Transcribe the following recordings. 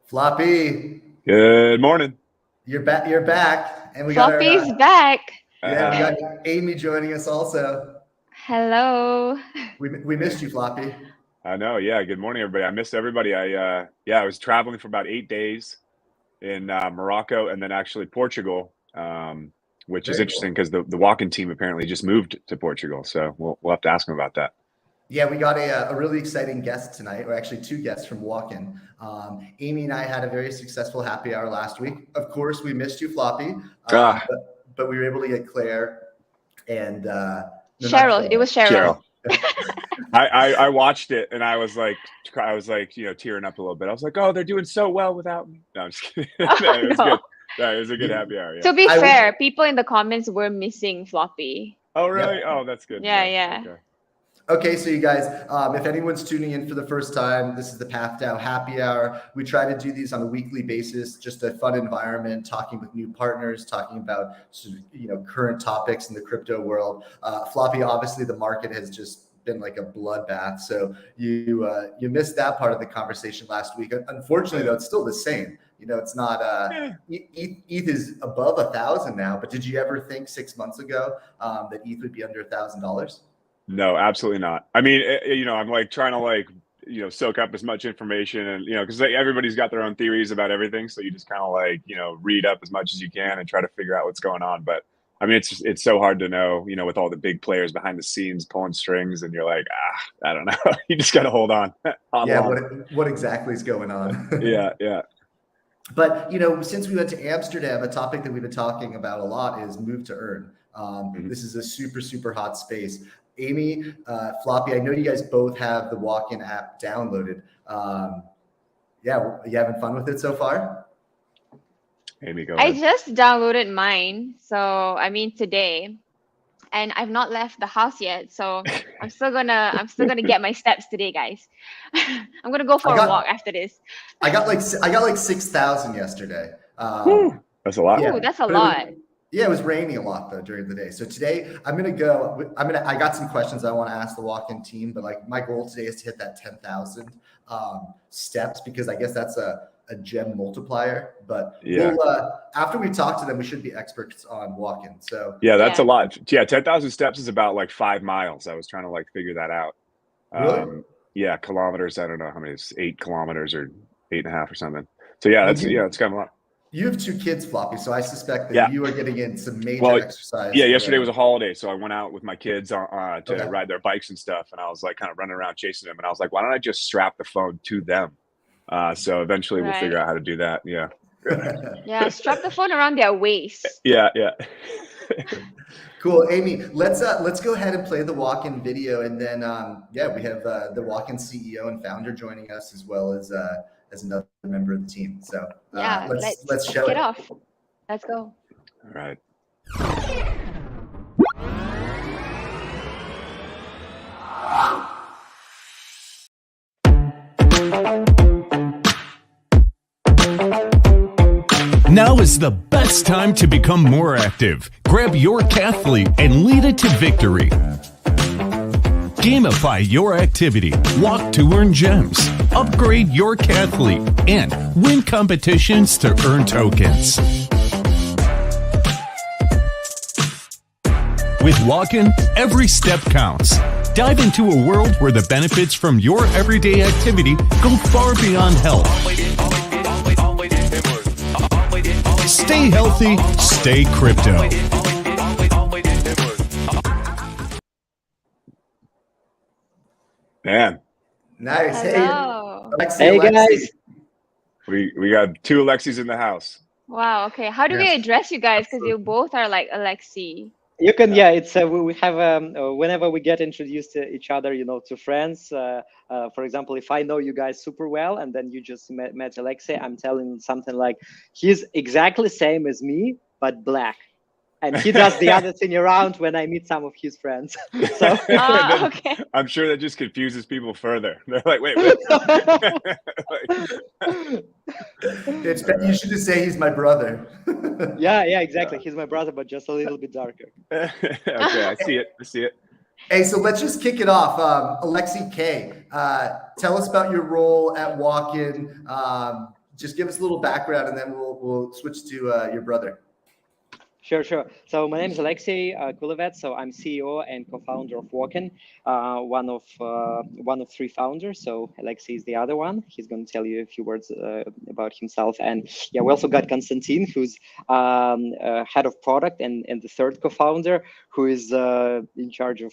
Floppy, Good morning. you're back. You're back, and we Floppy's got back. we got Amy joining us also. Hello. We missed you, Floppy. I know. Yeah. Good morning, everybody. I missed everybody. I was traveling for about 8 days in Morocco and then actually Portugal, which is interesting because the Walken team apparently just moved to Portugal. So we'll have to ask them about that. Yeah, we got a really exciting guest tonight, or actually two guests from Walken. Amy and I had a very successful happy hour last week. Of course, we missed you, Floppy, but we were able to get Claire and Cheryl. It was Cheryl. I watched it and I was like, tearing up a little bit. I was like, oh, they're doing so well without me. No, I'm just kidding. It was good. No, it was a good happy hour. Yeah. To be fair, people in the comments were missing Floppy. Oh, really? Yep. Oh, that's good. Yeah. Okay, so you guys, if anyone's tuning in for the first time, this is the PathDAO happy hour. We try to do these on a weekly basis, just a fun environment, talking with new partners, talking about current topics in the crypto world. Floppy, obviously the market has just been like a bloodbath. So you missed that part of the conversation last week. Unfortunately, though, it's still the same. It's not ETH is above 1,000 now. But did you ever think 6 months ago that ETH would be under $1,000? No, absolutely not. I mean, I'm like trying to soak up as much information and, because everybody's got their own theories about everything. So you just kind of read up as much as you can and try to figure out what's going on. But I mean, it's so hard to know, with all the big players behind the scenes pulling strings and you're like, I don't know. You just got to hold on. What exactly is going on? Yeah. But, since we went to Amsterdam, a topic that we've been talking about a lot is move to earn. This is a super, super hot space. Amy, Floppy, I know you guys both have the Walken app downloaded. You having fun with it so far? Amy, go ahead. I just downloaded mine. So today, and I've not left the house yet. So I'm still gonna get my steps today, guys. I'm gonna go for a walk after this. I got like 6,000 yesterday. That's a lot. Ooh, that's a lot. It was raining a lot though during the day. So today I got some questions I want to ask the Walken team, but like my goal today is to hit that 10,000 steps because I guess that's a gem multiplier. But after we talk to them, we should be experts on Walken. So that's a lot. Yeah, 10,000 steps is about like 5 miles. I was trying to figure that out. Really? Kilometers. I don't know how many. It's 8 kilometers or 8.5 or something. So it's kind of a lot. You have 2 kids, Floppy, so I suspect that you are getting in some major exercise. Yeah, yesterday was a holiday, so I went out with my kids to ride their bikes and stuff, and I was like kind of running around chasing them, and I was like, why don't I just strap the phone to them? So eventually we'll figure out how to do that. Yeah. Yeah, strap the phone around their waist. Yeah. Cool, Amy. Let's go ahead and play the Walken video, and then we have the Walken CEO and founder joining us as well as another member of the team. So let's show it off. Let's go. All right. Now is the best time to become more active. Grab your Cathlete and lead it to victory. Gamify your activity, walk to earn gems, upgrade your Cathlete, and win competitions to earn tokens. With Walken, every step counts. Dive into a world where the benefits from your everyday activity go far beyond health. Stay healthy, stay crypto. Man. Nice. Hello. Hey guys. We got 2 Alexis in the house. Wow. Okay. How do we address you guys? Because you both are like Alexi. You can, it's we have whenever we get introduced to each other, to friends. For example, if I know you guys super well, and then you just met Alexei, I'm telling something like, he's exactly same as me, but black. And he does the other thing around when I meet some of his friends. So okay. I'm sure that just confuses people further. They're like, wait. You should just say he's my brother. yeah, exactly. He's my brother, but just a little bit darker. Okay, I see it. Hey, so let's just kick it off. Alexi K, tell us about your role at Walken. just give us a little background, and then we'll switch to your brother. Sure. So my name is Alexei Kulevet. So I'm CEO and co-founder of Walken, one of three founders. So Alexei is the other one. He's going to tell you a few words about himself. And yeah, we also got Konstantin, who's head of product, and the third co-founder, who is in charge of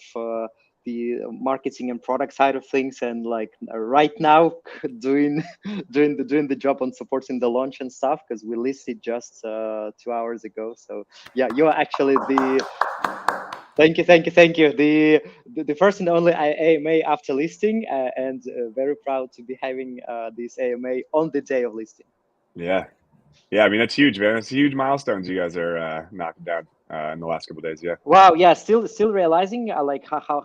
the marketing and product side of things, and like right now doing the job on supporting the launch and stuff, because we listed just 2 hours ago. So yeah, you're actually the thank you the first and only AMA after listing, and very proud to be having this AMA on the day of listing. Yeah, I mean, that's huge, man. It's huge milestones you guys are knocking down in the last couple of days. Yeah. Wow. Yeah. Still realizing like how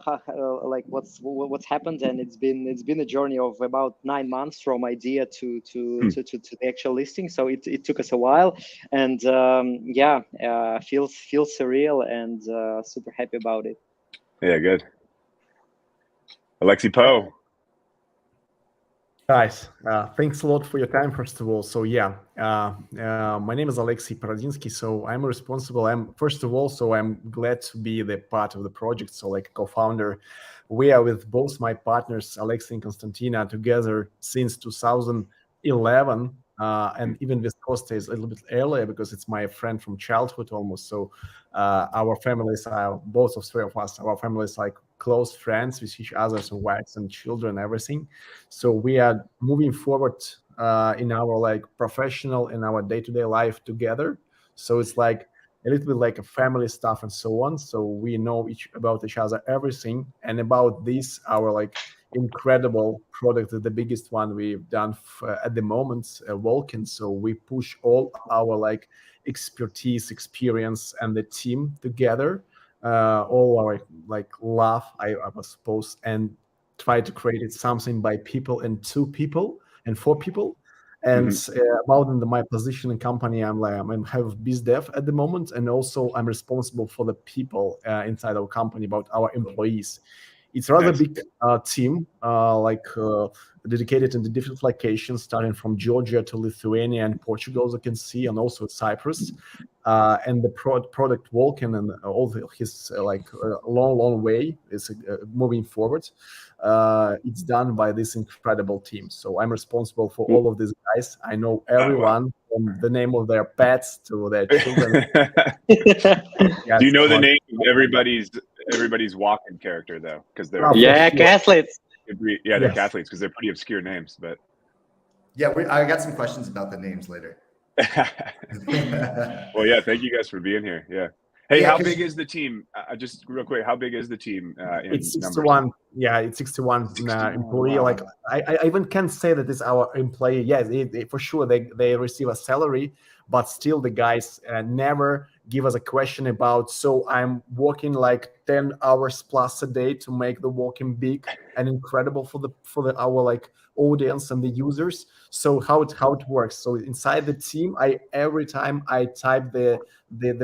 like what's happened, and it's been a journey of about 9 months from idea to the actual listing. So it took us a while, and feels surreal, and super happy about it. Yeah. Good. Alexei Poe. Guys, thanks a lot for your time, first of all. So yeah, my name is Alexei Paradinsky. So I'm responsible. I'm glad to be the part of the project. So like co-founder, we are with both my partners, Alexei and Konstantina, together since 2011. And even with Costa is a little bit earlier, because it's my friend from childhood almost. So our families are, both of three of us, our families like close friends with each other, so wives and children, everything. So we are moving forward in our like professional and our day-to-day life together. So it's like a little bit like a family stuff and so on. So we know about each other, everything. And about this, our like incredible product, the biggest one we've done at the moment, Walken. So we push all our like expertise, experience, and the team together, all our like love, I suppose, and try to create it something by people and to people and for people. And about my position in company, I have biz dev at the moment, and also I'm responsible for the people inside our company, about our employees. It's a rather big team, dedicated in the different locations, starting from Georgia to Lithuania and Portugal, as you can see, and also Cyprus. And the product Walken and all his long way is moving forward. It's done by this incredible team. So I'm responsible for all of these guys. I know everyone from the name of their pets to their children. Do you know the name of everybody's Walken character though? Because they're Catholics. They're Catholics, because they're pretty obscure names. But yeah, I got some questions about the names later. Well, yeah, thank you guys for being here. Yeah. Hey, how big is the team? Just real quick, how big is the team? It's 61. Numbers? Yeah, it's 61 employee. Wow. Like I even can't say that it's our employee. Yes, for sure they receive a salary, but still the guys never give us a question about. So I'm working like 10 hours plus a day to make the Walken big and incredible for our like audience and the users. So how it works? So inside the team, every time I type the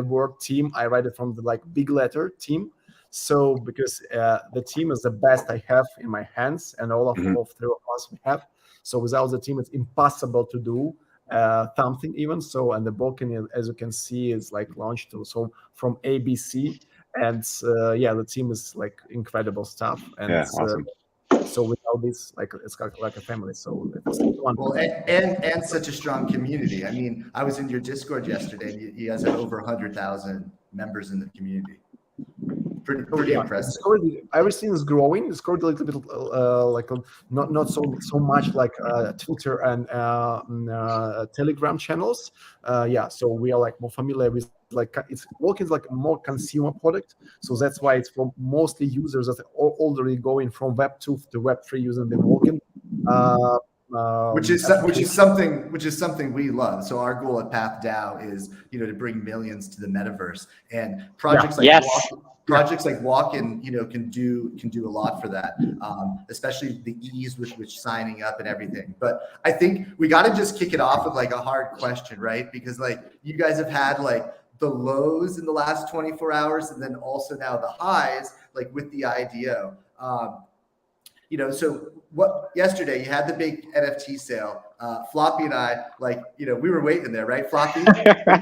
word team, I write it from the like big letter team. So because the team is the best I have in my hands, and all three of us we have. So without the team, it's impossible to do something even. So, and the Walken, as you can see, is like launched so from ABC, and the team is like incredible stuff. And awesome. So without this, it's like a family. So it's one. Well, and such a strong community. I mean, I was in your Discord yesterday, and you guys have over 100,000 members in the community. Pretty impressive. Everything is growing. It's growing a little bit not so much like Twitter and Telegram channels. So we are like more familiar with Walken is like a more consumer product. So that's why it's for mostly users that are already going from Web 2 to Web 3 using the Walken. Which is something we love. So our goal at PathDAO is to bring millions to the metaverse, and projects like Walken, can do a lot for that, especially the ease with which signing up and everything. But I think we got to just kick it off with like a hard question, right? Because like you guys have had like the lows in the last 24 hours, and then also now the highs, like with the IDO. so what yesterday you had the big NFT sale. Floppy and I, we were waiting there, right, Floppy,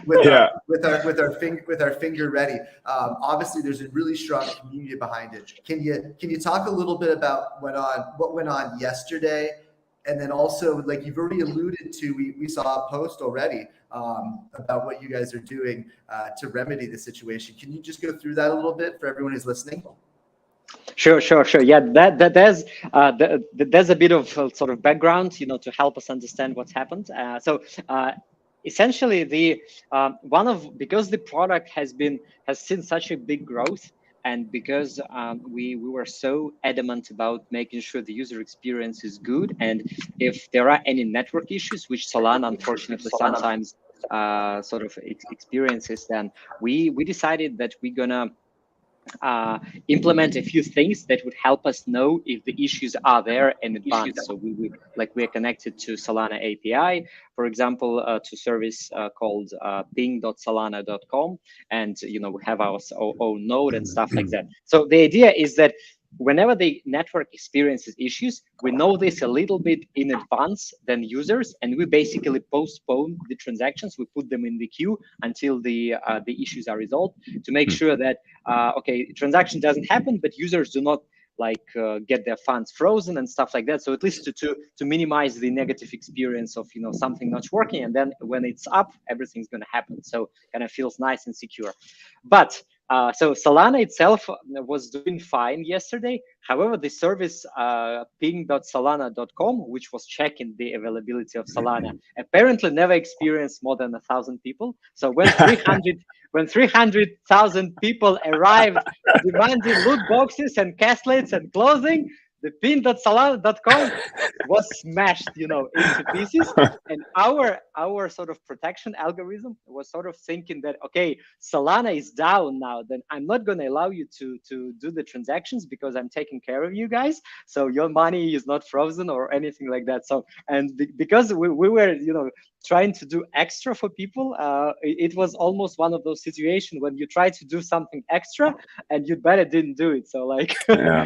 with our finger ready. Obviously, there's a really strong community behind it. Can you talk a little bit about what went on yesterday? And then also, you've already alluded to, we saw a post already about what you guys are doing to remedy the situation. Can you just go through that a little bit for everyone who's listening? Sure. Yeah, there's a bit of sort of background, to help us understand what's happened. Essentially, because the product has seen such a big growth, and because we were so adamant about making sure the user experience is good, and if there are any network issues, which Solana unfortunately sometimes sort of experiences, then we decided that we're gonna implement a few things that would help us know if the issues are there in advance. So we're connected to Solana API, for example, to service called ping.solana.com, and we have our own node and stuff like that. So the idea is that whenever the network experiences issues, we know this a little bit in advance than users, and we basically postpone the transactions. We put them in the queue until the issues are resolved, to make sure that transaction doesn't happen, but users do not get their funds frozen and stuff like that. So at least to minimize the negative experience of something not working, and then when it's up, everything's going to happen. So kind of feels nice and secure. But so Solana itself was doing fine yesterday. However, the service ping.solana.com, which was checking the availability of Solana, apparently never experienced more than 1,000 people. So when 300,000 people arrived demanding loot boxes and castlets and clothing, the ping.solana.com was smashed, into pieces. And our sort of protection algorithm was sort of thinking that, okay, Solana is down now, then I'm not going to allow you to do the transactions because I'm taking care of you guys. So your money is not frozen or anything like that. So, and because we were, trying to do extra for people, it was almost one of those situations when you try to do something extra and you better didn't do it. So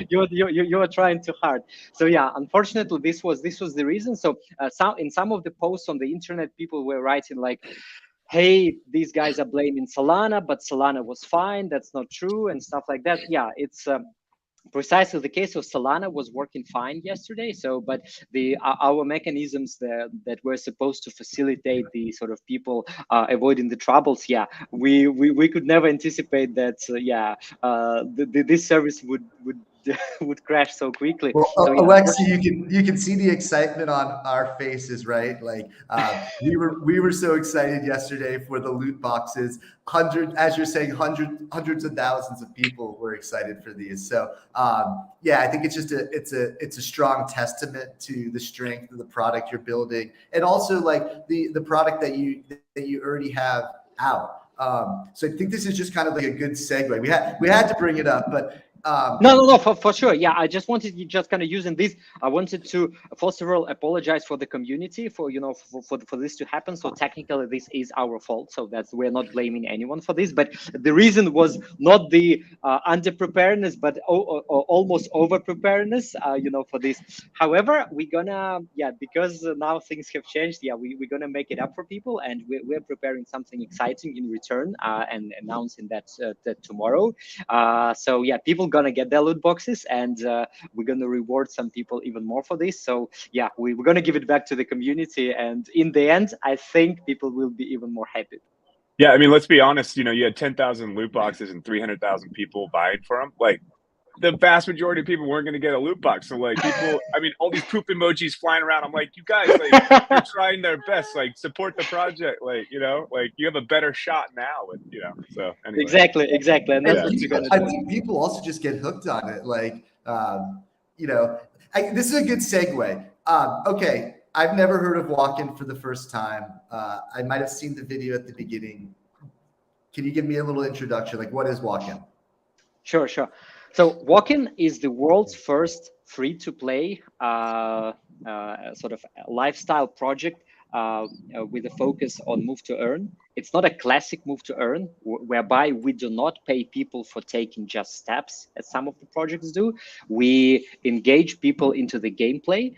you were trying too hard. So yeah, unfortunately, this was the reason. So in some of the posts on the internet, people were writing hey, these guys are blaming Solana, but Solana was fine. That's not true, and stuff like that. Yeah, it's precisely the case of Solana was working fine yesterday. So, but our mechanisms that were supposed to facilitate the sort of people avoiding the troubles, we could never anticipate that. This service would crash so quickly. Well, so, Alexei, you can see the excitement on our faces, right? We were so excited yesterday for the loot boxes. As you're saying, hundreds of thousands of people were excited for these. So I think it's just a strong testament to the strength of the product you're building, and also the product that you already have out. So I think this is just kind of a good segue. We had to bring it up, but. No, for sure. Yeah, I just wanted you just kind of using this. I wanted to first of all apologize for the community for for this to happen. So technically, this is our fault. So we're not blaming anyone for this. But the reason was not the under-preparedness, but almost over-preparedness. For this. However, we're gonna because now things have changed. We're gonna make it up for people, and we're preparing something exciting in return and announcing that tomorrow. People gonna get their loot boxes, and we're gonna reward some people even more for this. So we're gonna give it back to the community, and in the end, I think people will be even more happy. Yeah, I mean, let's be honest. You had 10,000 loot boxes and 300,000 people buying for them. The vast majority of people weren't going to get a loot box. So people, I mean, all these poop emojis flying around. I'm like, you guys, you're trying their best. Support the project. You have a better shot now. So anyway. Exactly. And I think people also just get hooked on it. This is a good segue. Okay, I've never heard of Walken for the first time. I might have seen the video at the beginning. Can you give me a little introduction? What is Walken? Sure. So Walken is the world's first free-to-play sort of lifestyle project with a focus on move to earn. It's not a classic move to earn, whereby we do not pay people for taking just steps, as some of the projects do. We engage people into the gameplay.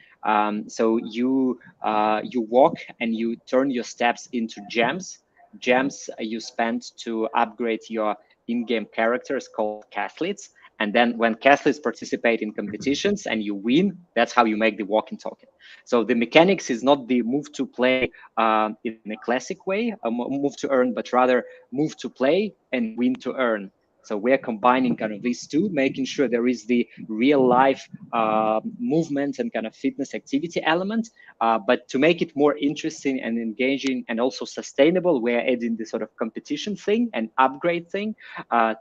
So you walk and you turn your steps into gems. Gems you spend to upgrade your in-game characters called cathletes. And then when cathletes participate in competitions and you win, that's how you make the Walken token. So the mechanics is not the move to play in a classic way, a move to earn, but rather move to play and win to earn. So we're combining kind of these two, making sure there is the real life movement and kind of fitness activity element. But to make it more interesting and engaging and also sustainable, we're adding this sort of competition thing and upgrade thing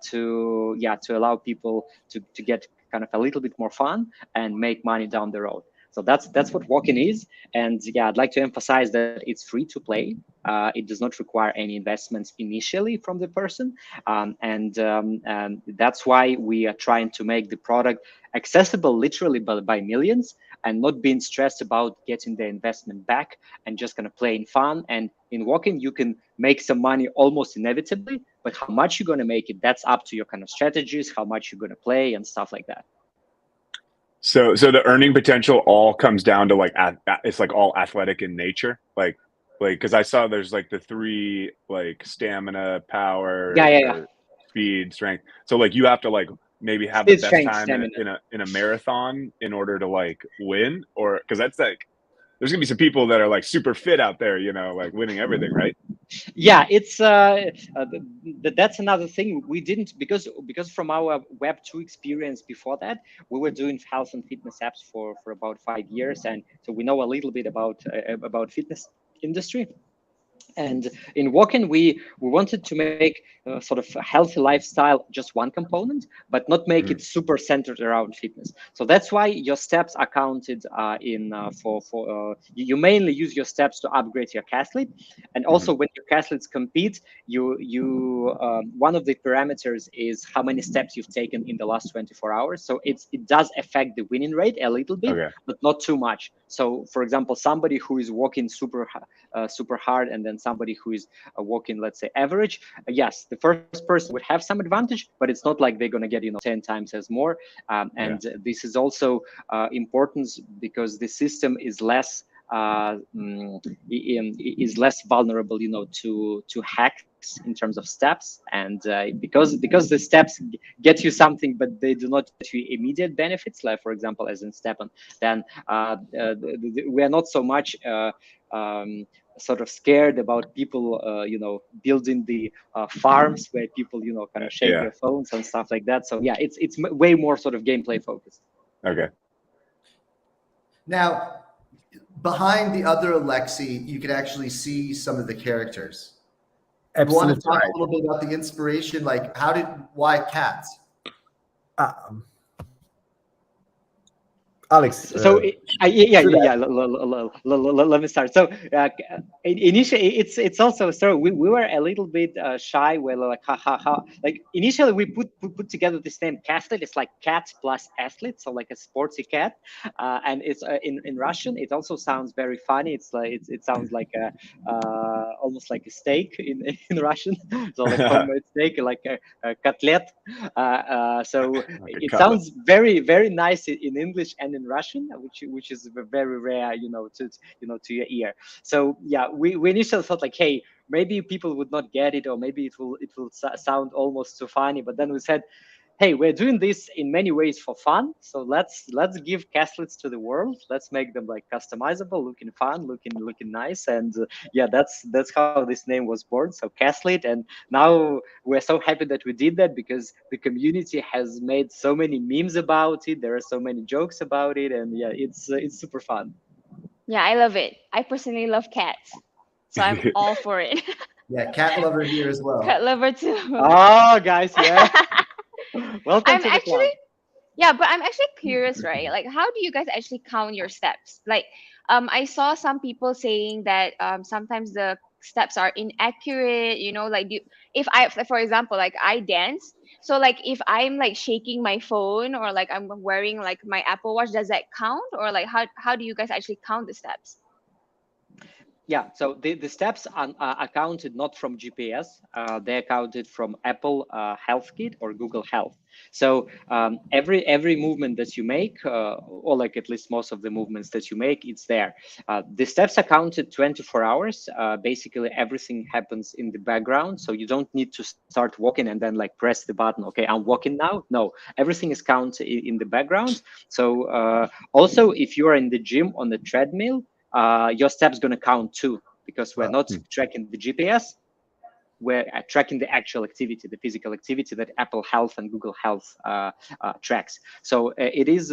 to allow people to get kind of a little bit more fun and make money down the road. So that's what Walken is. And yeah, I'd like to emphasize that it's free to play. It does not require any investments initially from the person. And that's why we are trying to make the product accessible literally by millions and not being stressed about getting the investment back and just kind of playing fun. And in Walken, you can make some money almost inevitably, but how much you're going to make it, that's up to your kind of strategies, how much you're going to play and stuff like that. So the earning potential all comes down to like it's like all athletic in nature, like because I saw there's like the 3 like stamina, power, speed, strength. So like you have to like maybe have the best time in a marathon in order to like win, or because that's like there's gonna be some people that are like super fit out there, you know, like winning everything, right? Yeah, it's that's another thing we didn't because from our Web 2 experience before that, we were doing health and fitness apps for about 5 years, and so we know a little bit about fitness industry. And in Walken, we wanted to make sort of a healthy lifestyle just one component, but not make it super centered around fitness. So that's why your steps are counted you mainly use your steps to upgrade your cathlete. And also when your cathletes compete, you one of the parameters is how many steps you've taken in the last 24 hours. So it does affect the winning rate a little bit, but not too much. So for example, somebody who is walking super hard and then somebody who is walking, let's say, average, yes, the first person would have some advantage, but it's not like they're going to get 10 times as more. This is also important because the system is less vulnerable, to hacks in terms of steps, and because the steps get you something, but they do not get you immediate benefits, like for example, as in Stepan, then we are not so much sort of scared about people, building the farms where people, kind of shake their phones and stuff like that. So yeah, it's way more sort of gameplay focused. Okay. Now, behind the other Alexei, you can actually see some of the characters. Absolutely. You want to talk a little bit about the inspiration? Like, why cats? Alex. So let me start. So initially, it's also so we were a little bit shy. We're like how like initially we put together this name Cathlete. It's like cat plus athlete, so like a sportsy cat, and it's in Russian. It also sounds very funny. It's like it sounds like almost like a steak in Russian. So like homemade steak, like a cutlet. So like it sounds very very nice in English and in Russian, which is very rare, to your ear. So yeah, we initially thought like, hey, maybe people would not get it, or maybe it will sound almost too funny. But then we said, hey, we're doing this in many ways for fun. So let's give cathletes to the world. Let's make them like customizable, looking fun, looking nice. And that's how this name was born. So Cathlete. And now we're so happy that we did that because the community has made so many memes about it. There are so many jokes about it. And yeah, it's super fun. Yeah, I love it. I personally love cats. So I'm all for it. Yeah, cat lover here as well. Cat lover too. Oh, guys, yeah. Welcome to the club. Yeah, but I'm actually curious, right? Like, how do you guys actually count your steps? Like, I saw some people saying that sometimes the steps are inaccurate. Like, for example, like I dance, so like if I'm like shaking my phone or like I'm wearing like my Apple Watch, does that count? Or like how do you guys actually count the steps? Yeah, so the steps are counted not from GPS, they're counted from Apple Health Kit or Google Health. So every movement that you make, or like at least most of the movements that you make, it's there. The steps are counted 24 hours. Basically, everything happens in the background, so you don't need to start walking and then like press the button. Okay, I'm walking now. No, everything is counted in the background. So also, if you are in the gym on the treadmill, your steps going to count too, because we're not tracking the GPS, we're tracking the actual activity, the physical activity that Apple Health and Google Health tracks. So it is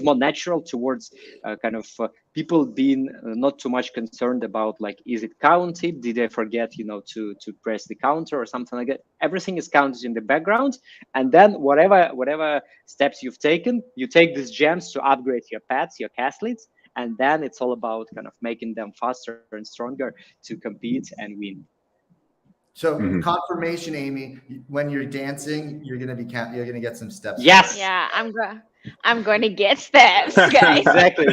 more natural towards kind of people being not too much concerned about like, is it counted? Did I forget, to press the counter or something like that? Everything is counted in the background, and then whatever steps you've taken, you take these gems to upgrade your pads, your cathletes, and then it's all about kind of making them faster and stronger to compete and win. So confirmation, Amy, when you're dancing, you're gonna get some steps. Yes. Yeah, I'm going to get steps, guys. Exactly.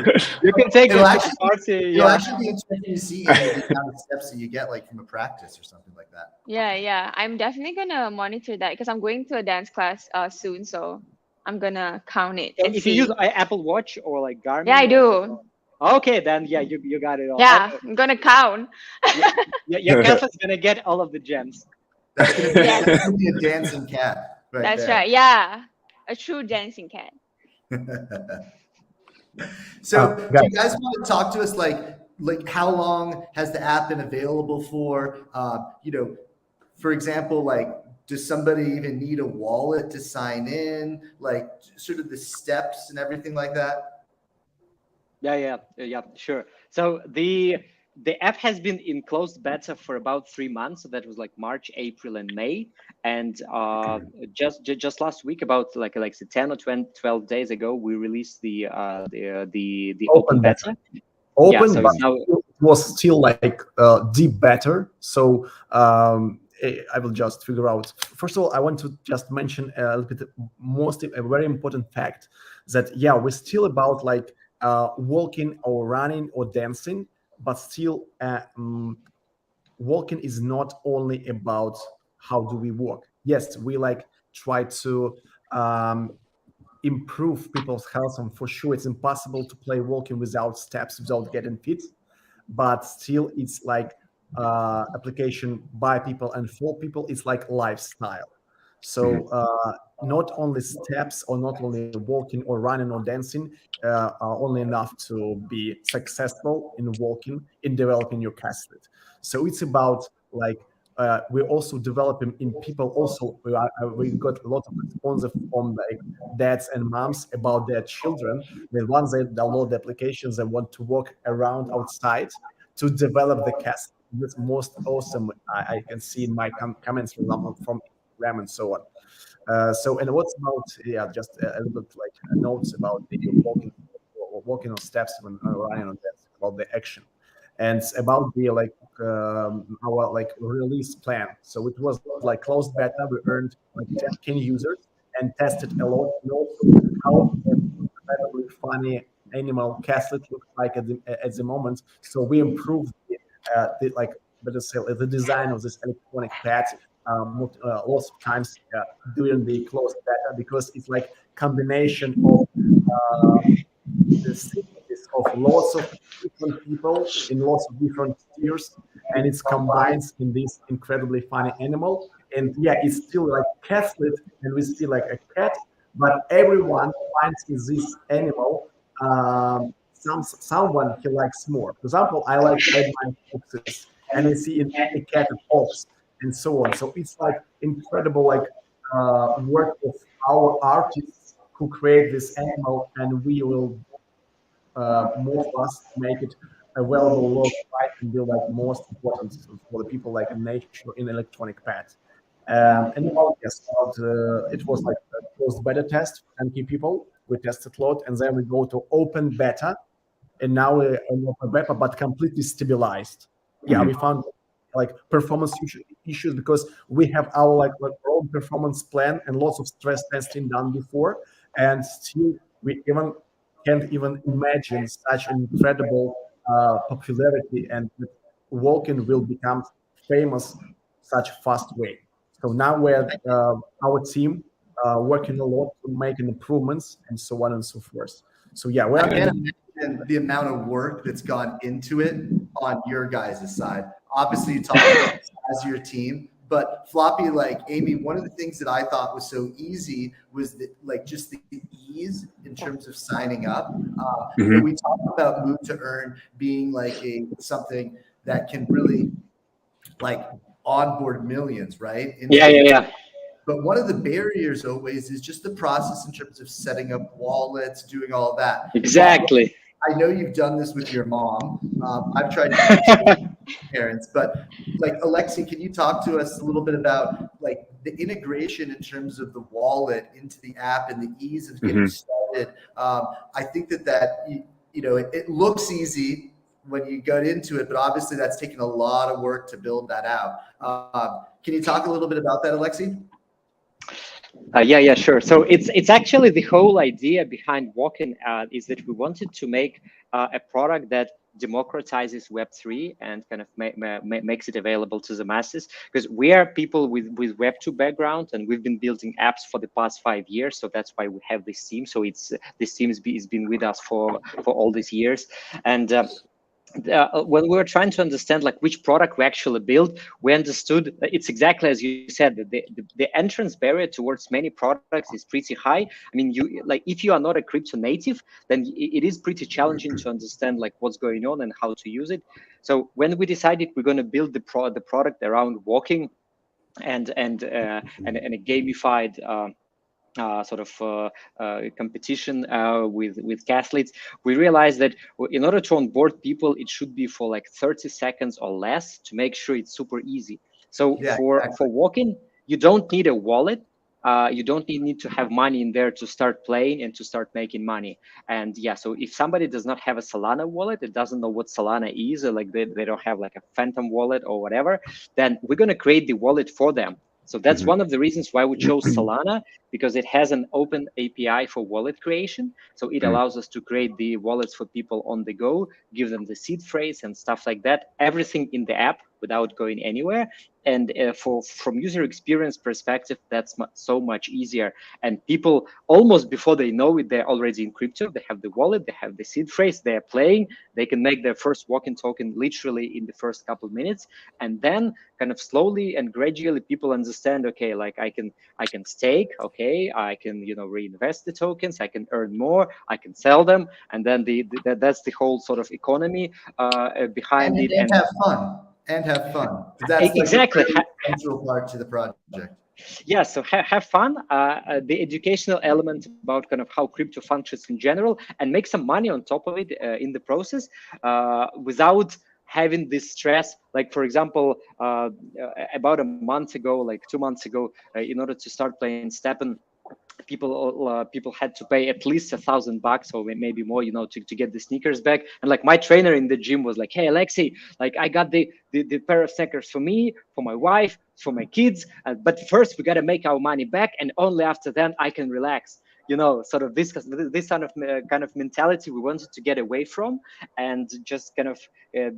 You can take it to the party. It'll actually be interesting to see the amount of steps that you get, like from a practice or something like that. Yeah. I'm definitely gonna monitor that because I'm going to a dance class soon, so I'm gonna count it. And if see. you use Apple Watch or like Garmin. Yeah, I do. Okay, then yeah, you got it all. Yeah, Okay. I'm gonna count. Your cat is gonna get all of the gems. That's gonna be a dancing cat. That's right. Yeah, a true dancing cat. So, do you guys want to talk to us like how long has the app been available for? For example, like, does somebody even need a wallet to sign in? Like, sort of the steps and everything like that. Yeah, sure. So the app has been in closed beta for about 3 months. So that was like March, April, and May. And just last week, about like 10 or 12 days ago, we released the open beta. Open, so but now, it was still like deep beta. So I will just figure out. First of all, I want to just mention a little bit, a very important fact that we're still about like walking or running or dancing, but still walking is not only about how do we walk. Yes, we like try to improve people's health, and for sure it's impossible to play walking without steps, without getting fit, but still it's like application by people and for people. It's like lifestyle. So not only steps or not only walking or running or dancing are only enough to be successful in walking, in developing your casket. So it's about like we're also developing in people. Also, we got a lot of responses from like dads and moms about their children. That once they download the applications, they want to walk around outside to develop the casket. That's most awesome. I can see in my comments, for example, from Instagram and so on. And what's about just a little bit like notes about the walking on steps when running on steps, about the action, and about the our like release plan. So it was like closed beta. We earned like 10 users and tested a lot. And also how incredibly funny animal casket looks like at the moment. So we improved the design of this electronic pad lots of times during the closed beta, because it's like combination of the signatures of lots of different people in lots of different tiers, and it's combined in this incredibly funny animal. And it's still like catlet, and we see like a cat, but everyone finds in this animal someone he likes more. For example, I like my foxes, and I see in a cat a fox, and so on. So it's like incredible like work of our artists who create this animal, and we will most of us make it available worldwide and be like most important for the people like nature in electronic pads. And it was like a closed beta test, 10 people. We tested a lot, and then we go to open beta, and now we're in open beta, but completely stabilized. We found like performance issues because we have our like own performance plan and lots of stress testing done before, and still we can't even imagine such an incredible popularity and that Walken will become famous such a fast way. So now we're our team working a lot to making improvements and so on and so forth. So yeah, we're I can't imagine the amount of work that's gone into it on your guys' side. Obviously, you talked about the size of your team, but Floppy, like Amy, one of the things that I thought was so easy was that, like, just the ease in terms of signing up. You know, we talked about Move to Earn being like something that can really like onboard millions, right? Yeah. But one of the barriers always is just the process in terms of setting up wallets, doing all that. Exactly. I know you've done this with your mom. I've tried to do it with parents, but like Alexi, can you talk to us a little bit about like the integration in terms of the wallet into the app and the ease of getting started? I think that you know it looks easy when you got into it, but obviously that's taken a lot of work to build that out. Can you talk a little bit about that, Alexi? Yeah, sure. So it's actually the whole idea behind Walken is that we wanted to make a product that democratizes Web3 and kind of makes it available to the masses, because we are people with Web2 background and we've been building apps for the past 5 years. So that's why we have this team. So this team has been with us for all these years. And when we were trying to understand like which product we actually build, we understood it's exactly as you said, that the entrance barrier towards many products is pretty high. I mean, you like if you are not a crypto native, then it is pretty challenging to understand like what's going on and how to use it. So when we decided we're going to build the product around walking and a gamified competition with athletes, we realized that in order to onboard people, it should be for like 30 seconds or less to make sure it's super easy. So for walking, you don't need a wallet. You don't need to have money in there to start playing and to start making money. And yeah, so if somebody does not have a Solana wallet, it doesn't know what Solana is, or like they don't have like a Phantom wallet or whatever, then we're going to create the wallet for them. So that's one of the reasons why we chose Solana, because it has an open API for wallet creation. So it allows us to create the wallets for people on the go, give them the seed phrase and stuff like that, everything in the app without going anywhere. And from user experience perspective, that's so much easier. And people almost before they know it, they're already in crypto. They have the wallet, they have the seed phrase, they're playing. They can make their first Walken token literally in the first couple of minutes. And then kind of slowly and gradually people understand, okay, like I can stake, okay, I can, you know, reinvest the tokens, I can earn more, I can sell them. And then that's the whole sort of economy behind it. And have fun. And have fun. That's exactly like a central part to the project. Yeah, so have fun. The educational element about kind of how crypto functions in general, and make some money on top of it in the process, without having this stress. Like for example, about a month ago, like 2 months ago, in order to start playing Steppen, people had to pay at least $1,000 or maybe more, you know, to get the sneakers back. And like my trainer in the gym was like, hey Alexi, like I got the pair of sneakers for me, for my wife, for my kids, but first we got to make our money back, and only after then I can relax. You know, sort of this kind of mentality we wanted to get away from, and just kind of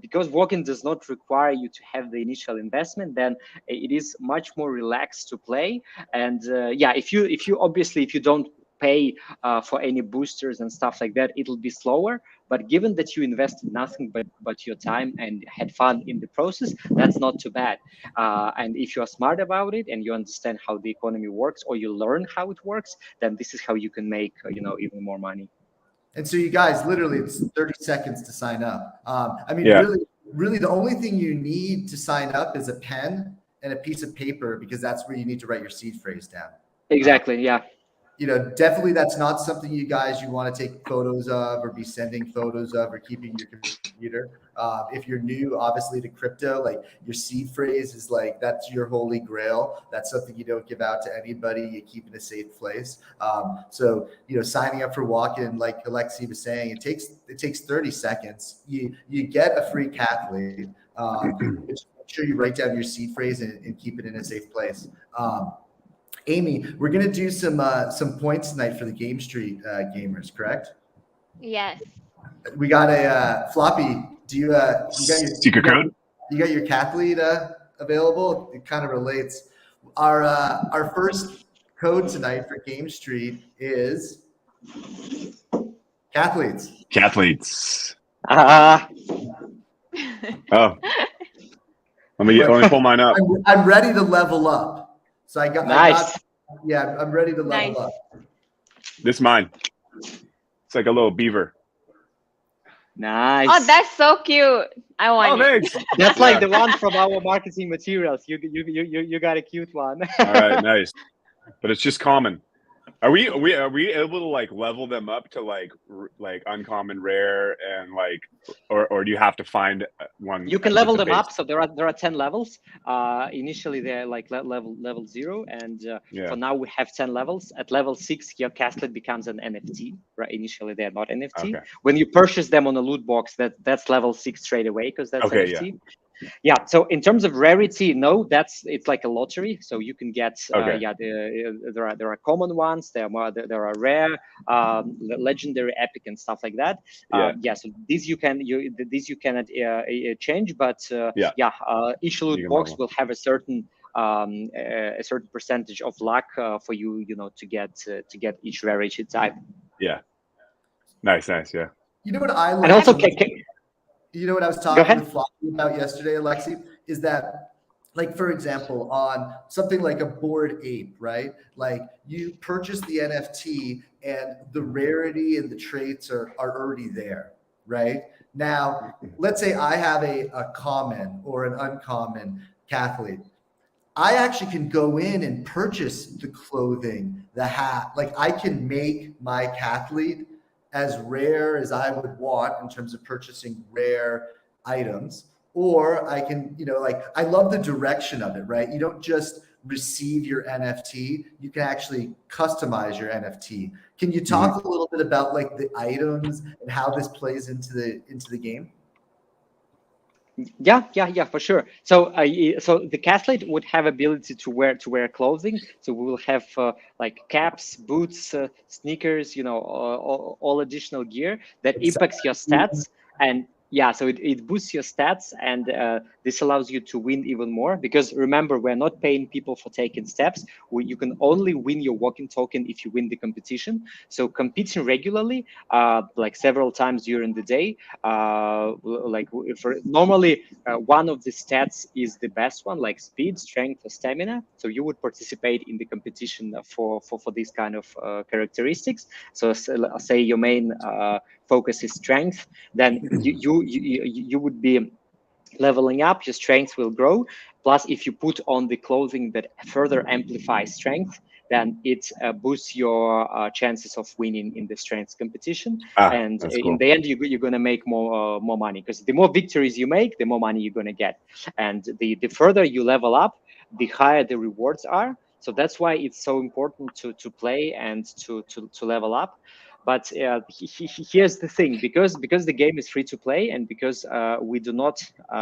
because Walken does not require you to have the initial investment, then it is much more relaxed to play. And yeah, if you don't pay for any boosters and stuff like that, it'll be slower. But given that you invested nothing but your time and had fun in the process, that's not too bad. And if you are smart about it and you understand how the economy works, or you learn how it works, then this is how you can make even more money. And so you guys, literally, it's 30 seconds to sign up. I mean, really, the only thing you need to sign up is a pen and a piece of paper, because that's where you need to write your seed phrase down. Exactly. Yeah. You know, definitely that's not something you want to take photos of or be sending photos of or keeping your computer. If you're new, obviously, to crypto, like your seed phrase is like, that's your holy grail. That's something you don't give out to anybody. You keep in a safe place. So, you know, signing up for Walken, like Alexi was saying, it takes 30 seconds. You get a free Catholic. Just make sure you write down your seed phrase and keep it in a safe place. Amy, we're going to do some points tonight for the Game Street gamers, correct? Yes. We got a Floppy. Do you got your Secret code? You got your Cath lead available? It kind of relates. Our first code tonight for Game Street is Cath leads. Cathletes. Ah, Oh, let me pull mine up. I'm ready to level up. So nice. I'm ready to level Nice. up. This is mine. It's like a little beaver. Nice. Oh, that's so cute. I want Oh, it. thanks. That's like the one from our marketing materials. You got a cute one. All right, nice. But it's just common. Are we able to like level them up to like uncommon, rare, and like, or do you have to find one? You can level them up. So there are 10 levels. Initially they're like level 0, and for now we have 10 levels. At level 6, your castlet becomes an NFT. Right? Initially they're not NFT. Okay. When you purchase them on a loot box, that's level 6 straight away because that's Okay, NFT. Yeah. So in terms of rarity, no, it's like a lottery. So you can get Okay. there are common ones. There are rare, legendary, epic, and stuff like that. So these you cannot change, but each loot box will have a certain percentage of luck for you to get each rarity type. Yeah. Nice. Yeah. You know what I like? And also, you know what I was talking with Floppy about yesterday, Alexi, is that, like, for example, on something like a Bored Ape, right? Like, you purchase the NFT and the rarity and the traits are already there, right? Now, let's say I have a common or an uncommon Catholic. I actually can go in and purchase the clothing, the hat. Like, I can make my Catholic as rare as I would want in terms of purchasing rare items, or I can, I love the direction of it, right? You don't just receive your NFT, you can actually customize your NFT. Can you talk a little bit about like the items and how this plays into the game? Yeah, for sure. So the Catholic would have ability to wear clothing. So we will have like caps, boots, sneakers, all additional gear that impacts your stats. And so it boosts your stats, and this allows you to win even more, because remember, we're not paying people for taking steps. You can only win your walking token if you win the competition. So competing regularly, like several times during the day, normally one of the stats is the best one, like speed, strength, or stamina. So you would participate in the competition for these kind of characteristics. So say your main focus is strength, then you would be leveling up, your strength will grow. Plus, if you put on the clothing that further amplifies strength, then it boosts your chances of winning in the strength competition. And in the end, you're going to make more money, because the more victories you make, the more money you're going to get. And the further you level up, the higher the rewards are. So that's why it's so important to play and to level up. But here's the thing, because the game is free to play, and because we do not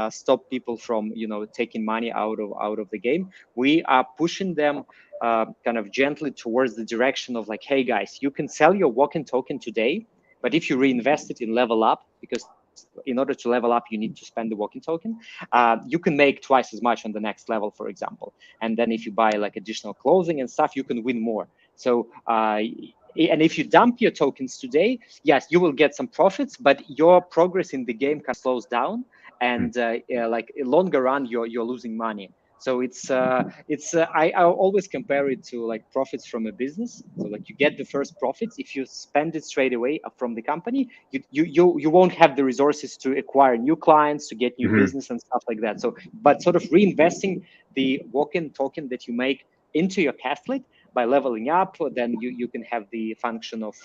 stop people from taking money out of the game, we are pushing them kind of gently towards the direction of like, hey guys, you can sell your Walken token today, but if you reinvest it in level up, because in order to level up, you need to spend the Walken token, you can make twice as much on the next level, for example. And then if you buy like additional clothing and stuff, you can win more. So and if you dump your tokens today, yes, you will get some profits, but your progress in the game kind of slows down, and like in longer run, you're losing money. So I always compare it to like profits from a business. So like you get the first profits. If you spend it straight away from the company, you won't have the resources to acquire new clients, to get new business and stuff like that. So, but sort of reinvesting the Walken token that you make into your Catholic by leveling up, then you can have the function of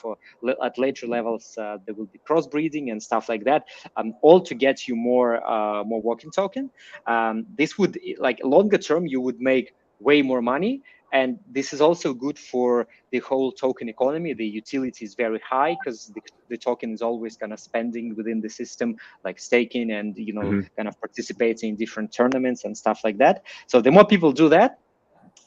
at later levels there will be crossbreeding and stuff like that, all to get you more Walken token. This would, like longer term, you would make way more money, and this is also good for the whole token economy. The utility is very high because the token is always kind of spending within the system, like staking and kind of participating in different tournaments and stuff like that. So the more people do that,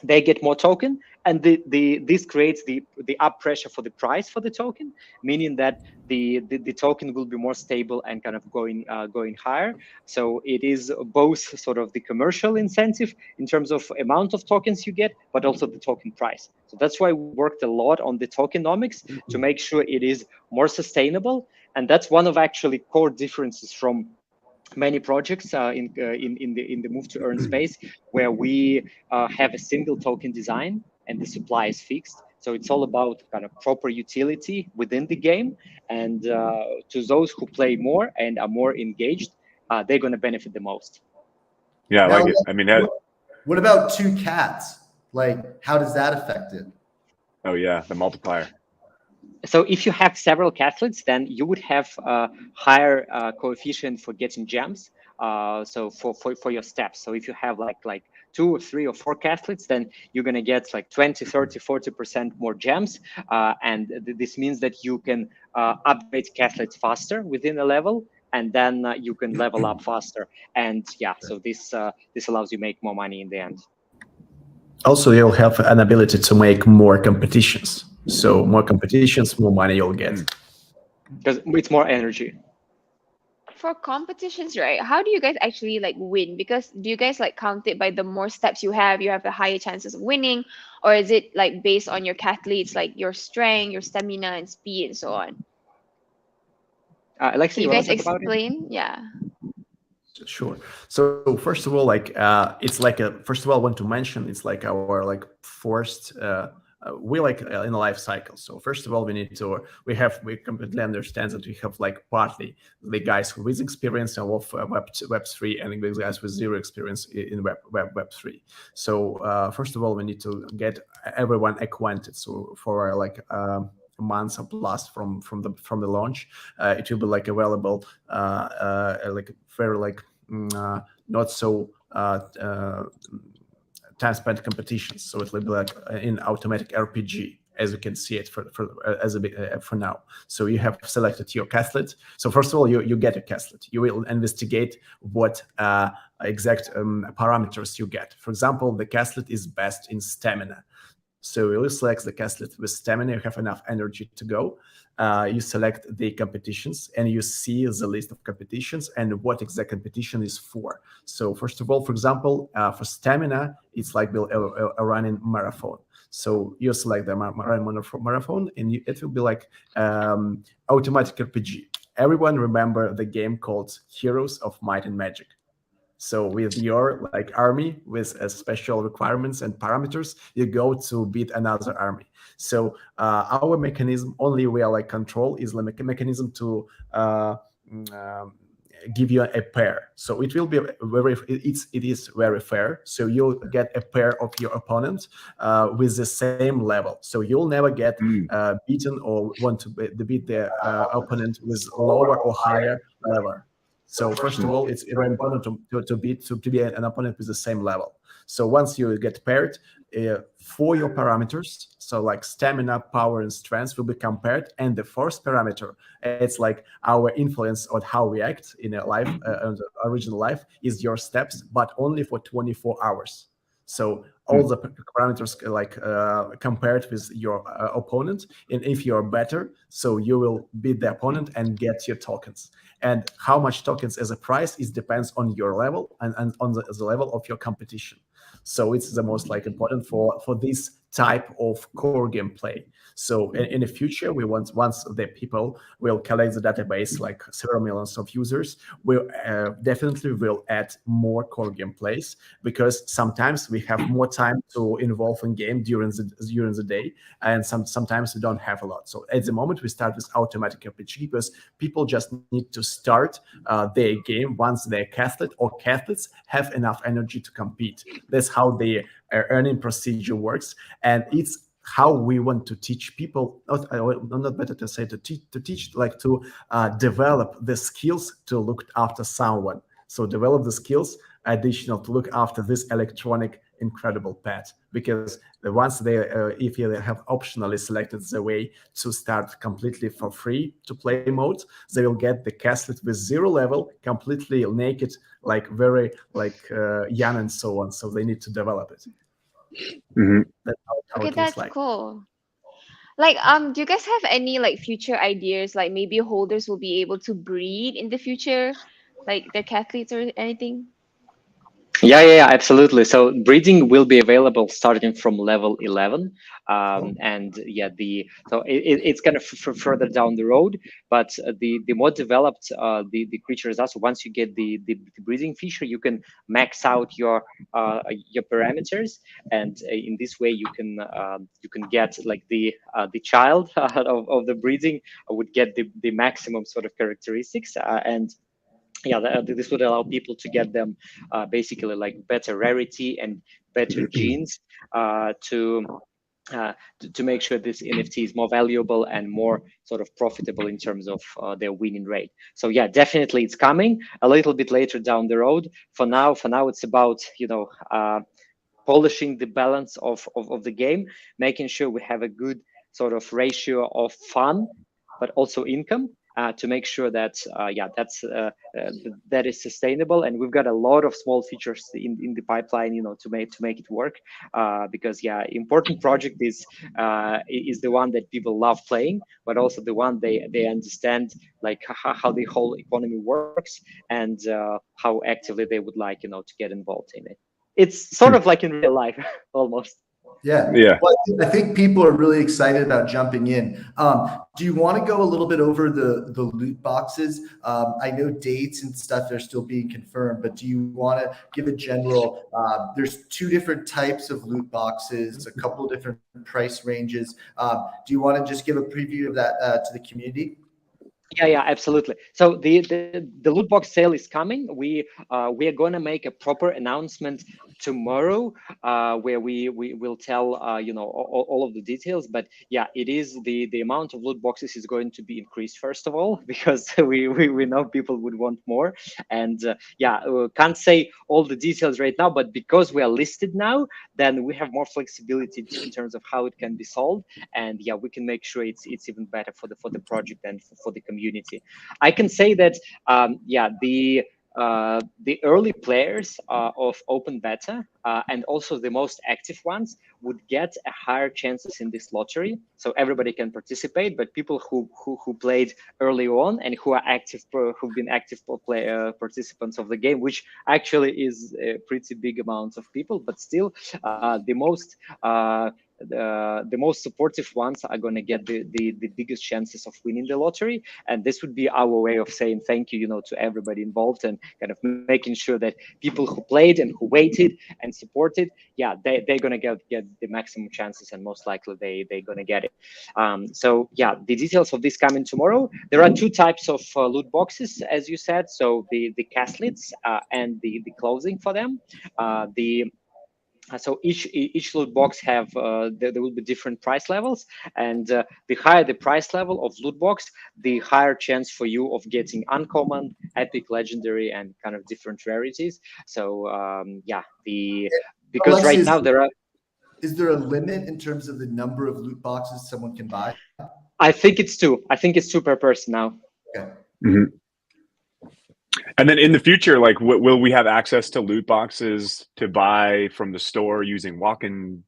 they get more token, and this creates the up pressure for the price for the token, meaning that the token will be more stable and kind of going higher. So it is both sort of the commercial incentive in terms of amount of tokens you get, but also the token price. So that's why we worked a lot on the tokenomics to make sure it is more sustainable, and that's one of actually core differences from many projects in the move to earn space, where we have a single token design and the supply is fixed. So it's all about kind of proper utility within the game, and to those who play more and are more engaged, they're going to benefit the most. Yeah, I Now, like it. I mean, what about two cats? Like, how does that affect it? oh yeah, the multiplier. So if you have several cathletes, then you would have a higher coefficient for getting gems. So for your steps. So if you have like 2 or 3 or 4 cathletes, then you're going to get like 20, 30, 40% more gems. And this means that you can upgrade cathletes faster within a level, and then you can level up faster. And yeah, so this allows you make more money in the end. Also, you'll have an ability to make more competitions. So more competitions, more money you'll get. Because it's more energy. For competitions, right? How do you guys actually like win? Because do you guys like count it by the more steps you have the higher chances of winning, or is it like based on your cathletes, like your strength, your stamina, and speed, and so on? Alexi, Can you want guys to talk about it? explain? Yeah. Sure. So first of all, like it's like first of all, I want to mention it's like our like forced. We like in a life cycle. So first of all, we completely understand that we have like partly the guys with experience in Web3 and the guys with zero experience in Web3. So first of all, we need to get everyone acquainted. So for like months or plus from the launch, it will be like available like very like not so time spent competitions. So it will be like in automatic RPG, as you can see it for now. So you have selected your castlet. So first of all, you get a castlet. You will investigate what exact parameters you get. For example, the castlet is best in stamina. So you select the castlet with stamina, you have enough energy to go. You select the competitions and you see the list of competitions and what exact competition is for. So first of all, for example, for stamina, it's like a running marathon. So you select the marathon and it will be like automatic RPG. Everyone remember the game called Heroes of Might and Magic. So with your like army with special requirements and parameters, you go to beat another army. So our mechanism only we are like control is the mechanism to give you a pair. So it will be it is very fair. So you'll get a pair of your opponent with the same level. So you'll never get beaten or want to beat the opponent with lower or higher level. So first of all, it's very important to be an opponent with the same level. So once you get paired for your parameters, so like stamina, power, and strength will be compared, and the fourth parameter, it's like our influence on how we act in a life, original life, is your steps, but only for 24 hours. So all the parameters like compared with your opponent, and if you're better, so you will beat the opponent and get your tokens. And how much tokens as a price is depends on your level and on the level of your competition. So it's the most like important for this type of core gameplay. So in the future, we want once the people will collect the database, like several millions of users, we definitely will add more core gameplays, because sometimes we have more time to involve in game during the day, and sometimes we don't have a lot. So at the moment we start with automatic RPG because people just need to start their game once their castlet or castlets have enough energy to compete. That's how the earning procedure works, and it's how we want to teach people, not better to say to teach like to develop the skills to look after someone. So develop the skills additional to look after this electronic incredible pet, because once they if they have optionally selected the way to start completely for free to play mode, they will get the castlet with 0 level, completely naked, like very like young and so on. So they need to develop it. Mhm. That's how Okay, it looks that's like. cool. Like, do you guys have any like future ideas? Like maybe holders will be able to breed in the future, like the cathletes or anything? Yeah, absolutely. So breeding will be available starting from level 11, and yeah, it's kind of further down the road. But the more developed the creatures are, so once you get the breeding feature, you can max out your parameters, and in this way you can get like the child of the breeding would get the maximum sort of characteristics, and yeah, this would allow people to get them basically like better rarity and better genes to make sure this NFT is more valuable and more sort of profitable in terms of their winning rate. So yeah, definitely it's coming a little bit later down the road. For now, it's about polishing the balance of the game, making sure we have a good sort of ratio of fun, but also income, to make sure that that is sustainable. And we've got a lot of small features in the pipeline, to make it work. Because yeah, important project is the one that people love playing, but also the one they understand like how the whole economy works, and how actively they would like to get involved in it. It's sort of like in real life almost. Yeah. Yeah. Well, I think people are really excited about jumping in. Do you want to go a little bit over the loot boxes? I know dates and stuff are still being confirmed, but do you want to give a general? There's two different types of loot boxes, a couple of different price ranges. Do you want to just give a preview of that to the community? Yeah, absolutely. So the loot box sale is coming. We are going to make a proper announcement tomorrow, where we will tell all of the details. But yeah, it is the amount of loot boxes is going to be increased first of all, because we know people would want more. And can't say all the details right now, but because we are listed now, then we have more flexibility in terms of how it can be sold. And yeah, we can make sure it's even better for the project and for the community. I can say that the early players of open beta, and also the most active ones, would get a higher chances in this lottery. So everybody can participate, but people who played early on and who are active, who've been active participants of the game, which actually is a pretty big amount of people, but still the most supportive ones are going to get the biggest chances of winning the lottery. And this would be our way of saying thank you, to everybody involved, and kind of making sure that people who played and who waited and supported, they're going to get the maximum chances, and most likely they're going to get it. So yeah, the details of this coming tomorrow. There are two types of loot boxes, as you said. So the castlets and the closing for them. So each loot box have there will be different price levels, and the higher the price level of loot box, the higher chance for you of getting uncommon, epic, legendary, and kind of different rarities. So because Alexi, right now there are. Is there a limit in terms of the number of loot boxes someone can buy? I think it's two. I think it's two per person now. Okay. Mm-hmm. And then in the future, like, will we have access to loot boxes to buy from the store using Walken?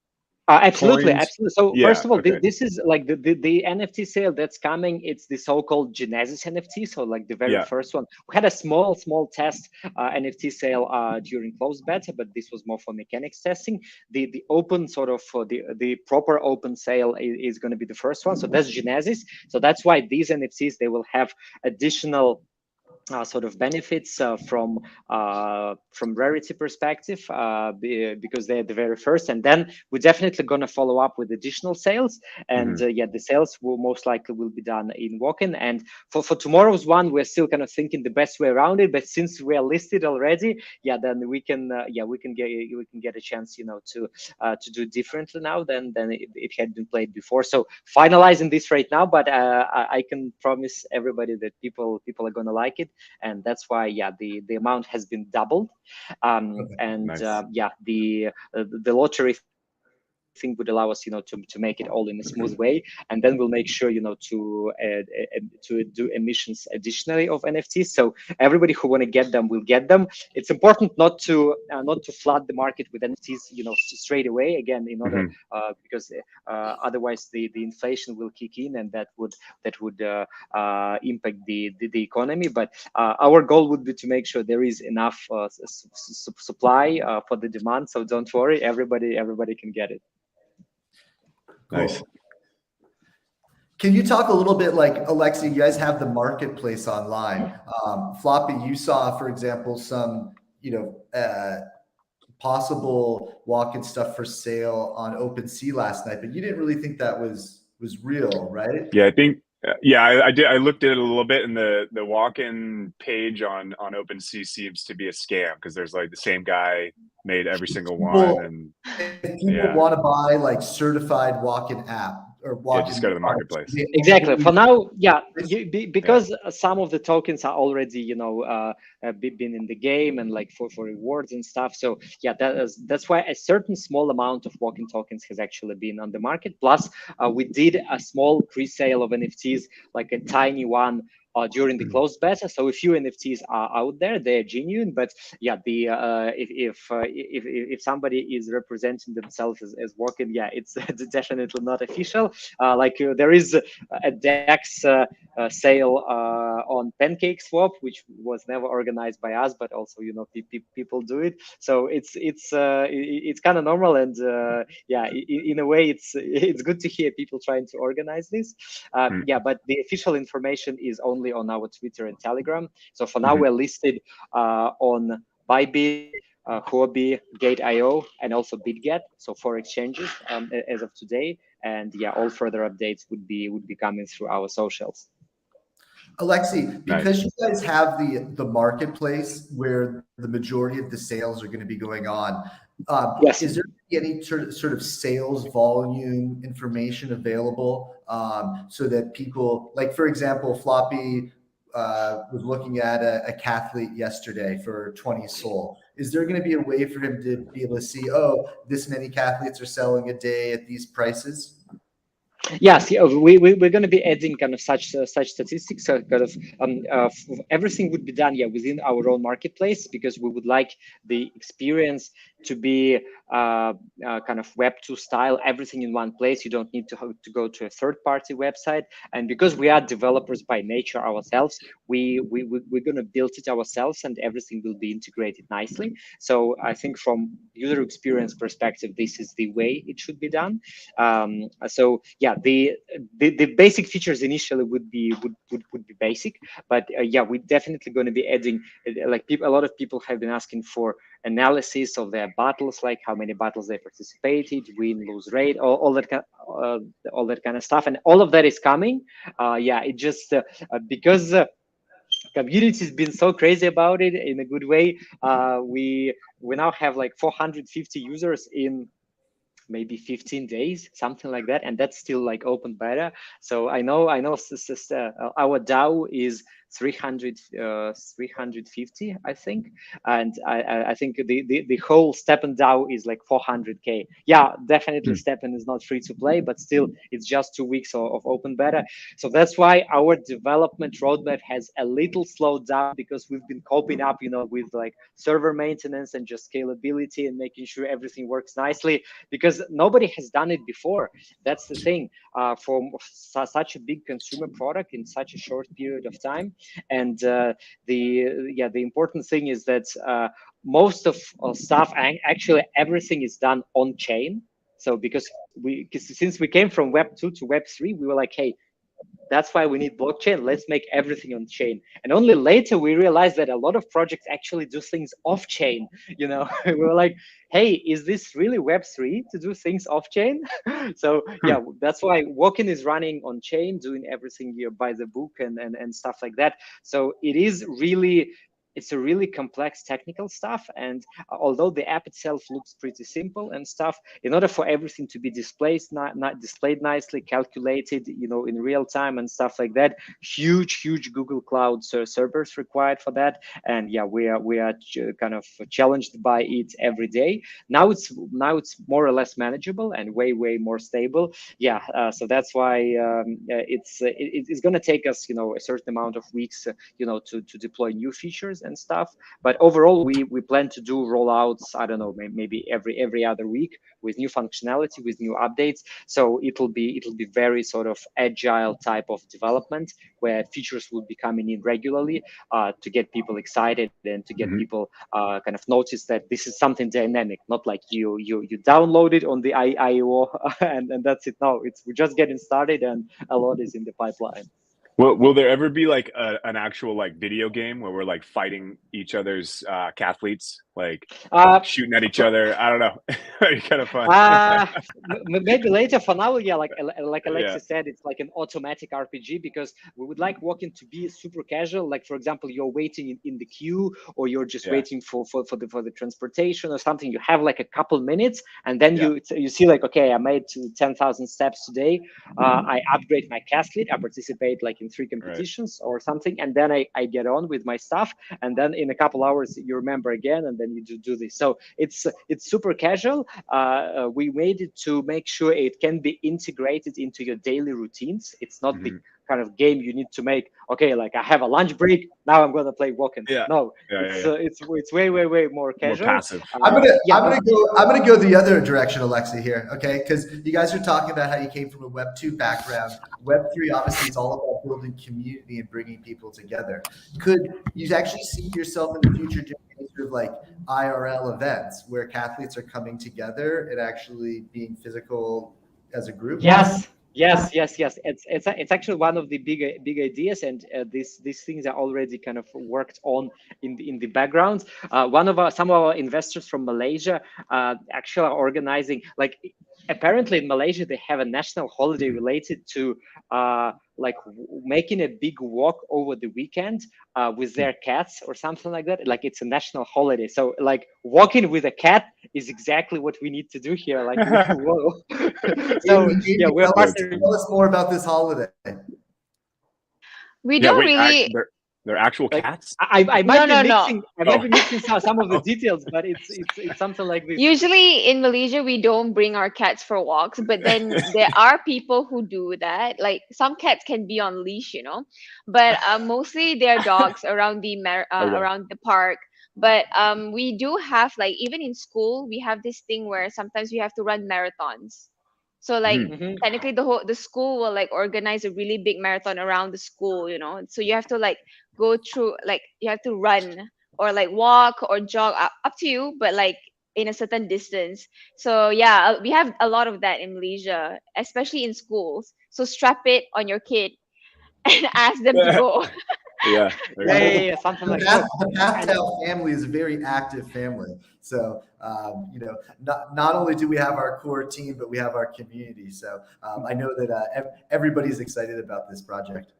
Absolutely. Coins? So Yeah, first of all, okay. this is like the NFT sale that's coming. It's the so-called Genesis NFT. So like the very first one. We had a small test NFT sale during closed beta, but this was more for mechanics testing. The open sort of the proper open sale is going to be the first one. So that's Genesis. So that's why these NFTs, they will have additional sort of benefits from rarity perspective, because they're the very first. And then we're definitely going to follow up with additional sales, and the sales will most likely will be done in Walken. And for tomorrow's one, we're still kind of thinking the best way around it, but since we are listed already, then we can get a chance to do differently now than it had been played before. So finalizing this right now, but I can promise everybody that people are going to like it. And that's why the amount has been doubled, and Nice. the lottery everything would allow us, to make it all in a smooth way. And then we'll make sure, to do emissions additionally of NFTs. So everybody who want to get them will get them. It's important not to flood the market with NFTs, straight away. Again, in order because otherwise the inflation will kick in, and that would impact the economy. But our goal would be to make sure there is enough supply for the demand. So don't worry, everybody can get it. Nice. Can you talk a little bit, like, Alexei, you guys have the marketplace online. Floppy, you saw, for example, some, possible Walken stuff for sale on OpenSea last night, but you didn't really think that was real, right? Yeah, I think, I did. I looked at it a little bit, and the Walken page on OpenSea seems to be a scam, because there's like the same guy made every single one. And if people want to buy like certified Walken app, or Walken, just go to the marketplace. Exactly. For now, because some of the tokens are already, been in the game, and like for rewards and stuff. So that's why a certain small amount of Walken tokens has actually been on the market. Plus, we did a small pre-sale of NFTs, like a tiny one, during the closed beta. So a few NFTs are out there; they're genuine. But if somebody is representing themselves as Walken, it's definitely not official. There is a DEX sale on PancakeSwap, which was never organized by us, but also people do it. So it's kind of normal, and in a way it's good to hear people trying to organize this. But the official information is only on our Twitter and Telegram. So for now, we're listed on Bybit, Huobi, Gate.io, and also BitGet. So 4 exchanges as of today. And all further updates would be coming through our socials. Alexei, because you guys have the marketplace where the majority of the sales are going to be going on, is there any sort of sales volume information available, so that people, like, for example, Floppy was looking at a cathlete yesterday for 20 SOL. Is there going to be a way for him to be able to see, this many cathletes are selling a day at these prices? Yes, we're going to be adding kind of such statistics. So kind of everything would be done within our own marketplace, because we would like the experience to be kind of Web2 style, everything in one place. You don't need to go to a third-party website. And because we are developers by nature ourselves, we're going to build it ourselves, and everything will be integrated nicely. So I think from user experience perspective, this is the way it should be done. The basic features initially would be basic, but we're definitely going to be adding, a lot of people have been asking for analysis of their battles, like how many battles they participated, win, lose rate, all that kind of stuff, and all of that is coming. It just because community has been so crazy about it in a good way. We now have like 450 users in maybe 15 days, something like that, and that's still like open beta. So I know our DAO is 350, I think, and I think the whole Steppen DAO is like 400k. Definitely Steppen is not free to play, but still it's just 2 weeks of open beta. So that's why our development roadmap has a little slowed down, because we've been coping up with like server maintenance and just scalability and making sure everything works nicely, because nobody has done it before. That's the thing, for such a big consumer product in such a short period of time. And the important thing is that most of stuff, actually everything is done on chain. So since we came from Web 2 to Web 3, we were like, hey, that's why we need blockchain. Let's make everything on chain. And only later we realized that a lot of projects actually do things off chain. We were like, hey, is this really Web3 to do things off chain? So that's why Walken is running on chain, doing everything by the book and stuff like that. So it is really it's a really complex technical stuff. And although the app itself looks pretty simple and stuff, in order for everything to be displayed nicely, calculated, in real time and stuff like that, huge Google Cloud servers required for that. And yeah, we are kind of challenged by it every day. Now it's more or less manageable and way more stable. Yeah, so that's why it's going to take us a certain amount of weeks to deploy new features and stuff. But overall, we plan to do rollouts, I don't know, maybe every other week, with new functionality, with new updates. So it'll be very sort of agile type of development, where features will be coming in regularly to get people excited and to get people kind of notice that this is something dynamic, not like you download it on the IO and that's it. No, we're just getting started, and a lot is in the pipeline. Will there ever be like an actual like video game where we're like fighting each other's cathletes, like shooting at each other? I don't know. Kind of fun. Maybe later. For now, yeah, like Alexis said, it's like an automatic RPG, because we would like Walken to be super casual. Like, for example, you're waiting in the queue, or you're just waiting for the transportation or something. You have like a couple minutes, and then you see like, okay, I made 10,000 steps today. I upgrade my cathlete. I participate like in 3 competitions or something, and then I get on with my stuff, and then in a couple hours you remember again, and then you do this. So it's super casual. We made it to make sure it can be integrated into your daily routines. It's not the kind of game you need to make. Okay, like I have a lunch break, now I'm gonna play Walken. It's way more casual. More passive. I'm gonna go the other direction, Alexei, here. Okay, because you guys are talking about how you came from a Web 2 background. Web 3 obviously is all about building community and bringing people together. Could you actually see yourself in the future doing sort of like IRL events where cathletes are coming together and actually being physical as a group? Yes. It's actually one of the big ideas, and these things are already kind of worked on in the background. Some of our investors from Malaysia actually are organizing, like, apparently in Malaysia they have a national holiday related to like making a big walk over the weekend with their cats or something like that. Like, it's a national holiday. So like walking with a cat is exactly what we need to do here. Like, whoa. So yeah, we're tell us more about this holiday. We don't really. They're actual cats? I might be mixing some of the details, but it's something like this. Usually in Malaysia, we don't bring our cats for walks, but then there are people who do that. Like, some cats can be on leash, but mostly they're dogs around around the park. But we do have, like, even in school, we have this thing where sometimes we have to run marathons. So like technically the school will like organize a really big marathon around the school, So you have to like go through, like, you have to run or like walk or jog, up to you, but like in a certain distance. So yeah, we have a lot of that in Malaysia, especially in schools. So strap it on your kid and ask them to go. Something like that. The PathDAO family is a very active family. So, not only do we have our core team, but we have our community. So I know that everybody's excited about this project.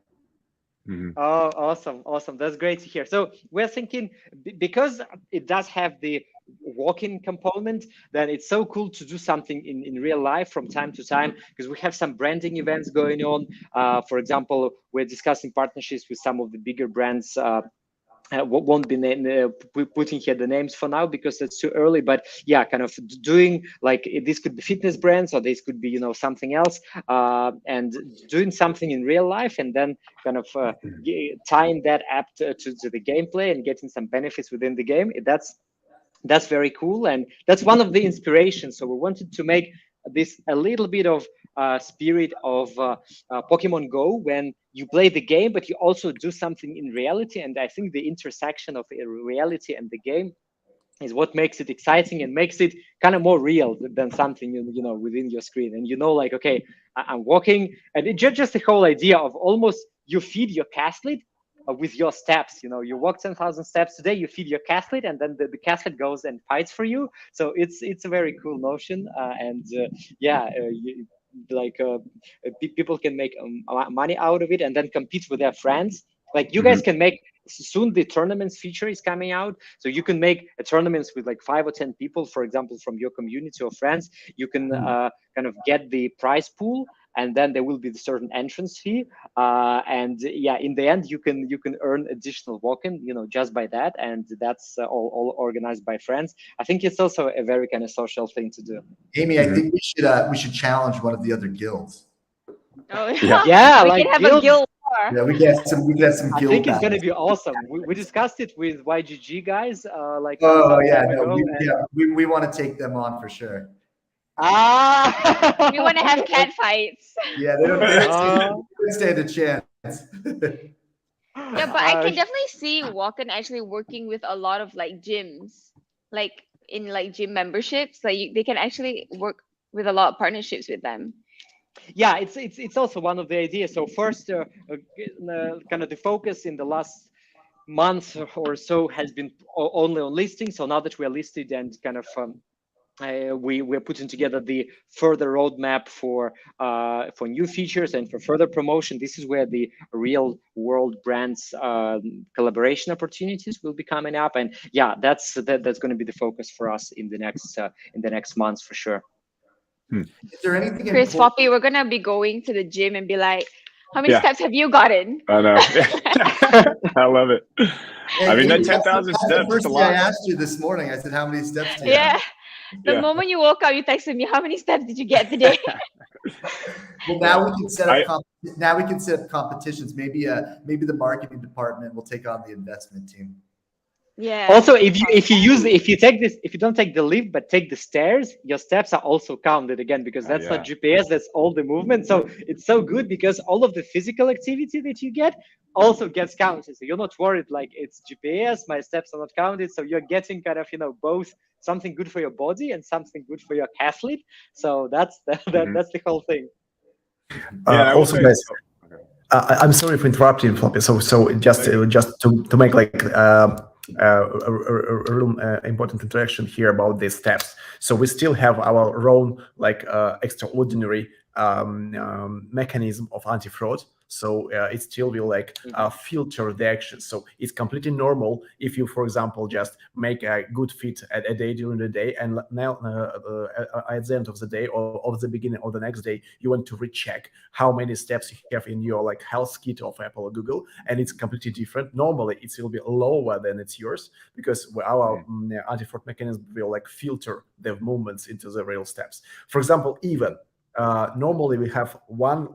Oh, awesome. That's great to hear. So we're thinking, because it does have the walking component, then it's so cool to do something in real life from time to time, because we have some branding events going on. For example, we're discussing partnerships with some of the bigger brands. Won't be putting here the names for now because it's too early, but yeah, kind of doing like, this could be fitness brands, or this could be something else, and doing something in real life, and then kind of tying that app to the gameplay and getting some benefits within the game. That's very cool, and that's one of the inspirations. So we wanted to make this a little bit of spirit of Pokemon Go, when you play the game, but you also do something in reality. And I think the intersection of reality and the game is what makes it exciting and makes it kind of more real than something within your screen. And like, okay, I'm walking, and it just the whole idea of almost you feed your cathlete with your steps. You walk 10,000 steps today, you feed your cathlete, and then the cathlete goes and fights for you. So it's a very cool notion, people can make money out of it and then compete with their friends. Like, you guys can make soon the tournaments feature is coming out, so you can make a tournaments with like 5 or 10 people, for example, from your community or friends. You can kind of get the prize pool, and then there will be the certain entrance fee, and yeah, in the end you can earn additional Walken, just by that, and that's all organized by friends. I think it's also a very kind of social thing to do. Amy, I think we should challenge one of the other guilds. Oh, Yeah, we like can have a guild war. Yeah, we can have some I guild think it's gonna battles. be awesome. We discussed it with YGG guys, like Oh some yeah, time ago, we want to take them on for sure. We want to have cat fights. Yeah, they don't stand a chance. Yeah, but I can definitely see Walken actually working with a lot of like gyms, like in like gym memberships. Like they can actually work with a lot of partnerships with them. Yeah, it's also one of the ideas. So first, kind of the focus in the last month or so has been only on listing. So now that we are listed and kind of we're putting together the further roadmap for new features and for further promotion. This is where the real world brands collaboration opportunities will be coming up, and yeah, that's going to be the focus for us in the next months for sure. Is there anything Chris, important? Poppy, we're gonna be going to the gym and be like, how many steps have you gotten? I know. I love it. I mean, that 10,000 steps. The first thing I asked you this morning, I said, "How many steps do you have?" The moment you woke up, you texted me, "How many steps did you get today?" Well, now we can set up competitions. Maybe the marketing department will take on the investment team. Yeah. Also, if you don't take the lift but take the stairs, your steps are also counted again, because that's not GPS, that's all the movement. So it's so good because all of the physical activity that you get also gets counted. So you're not worried like it's GPS, my steps are not counted. So you're getting kind of both something good for your body and something good for your athlete. So that's the whole thing. Also, guys, I'm sorry for interrupting, Floppy. So just to make like a real important interaction here about these steps. So we still have our own like extraordinary mechanism of anti-fraud. So it still will like filter the action. So it's completely normal if you, for example, just make a good fit at a day during the day, and now at the end of the day or of the beginning of the next day, you want to recheck how many steps you have in your like health kit of Apple or Google, and it's completely different. Normally, it will be lower than it's yours because our anti-fraud mechanism will like filter the movements into the real steps. For example, even normally we have one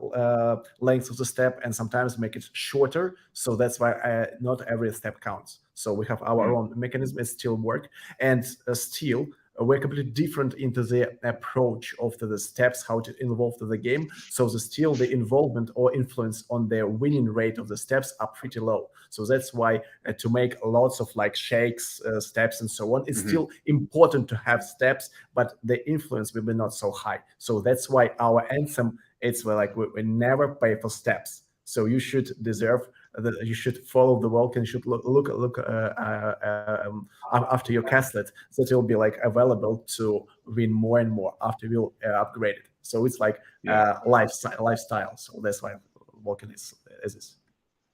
length of the step and sometimes make it shorter. So that's why not every step counts. So we have our own mechanism, it still work. And still, we're completely different into the approach of the steps, how to involve to the game. So still the involvement or influence on the winning rate of the steps are pretty low. So that's why to make lots of like shakes, steps and so on, it's still important to have steps, but the influence will be not so high. So that's why our anthem, it's like we never pay for steps. So you should deserve that. You should follow the Walken. Should look after your castlet. So it will be like available to win more and more after you upgrade it. So it's like lifestyle. So that's why Walken is this.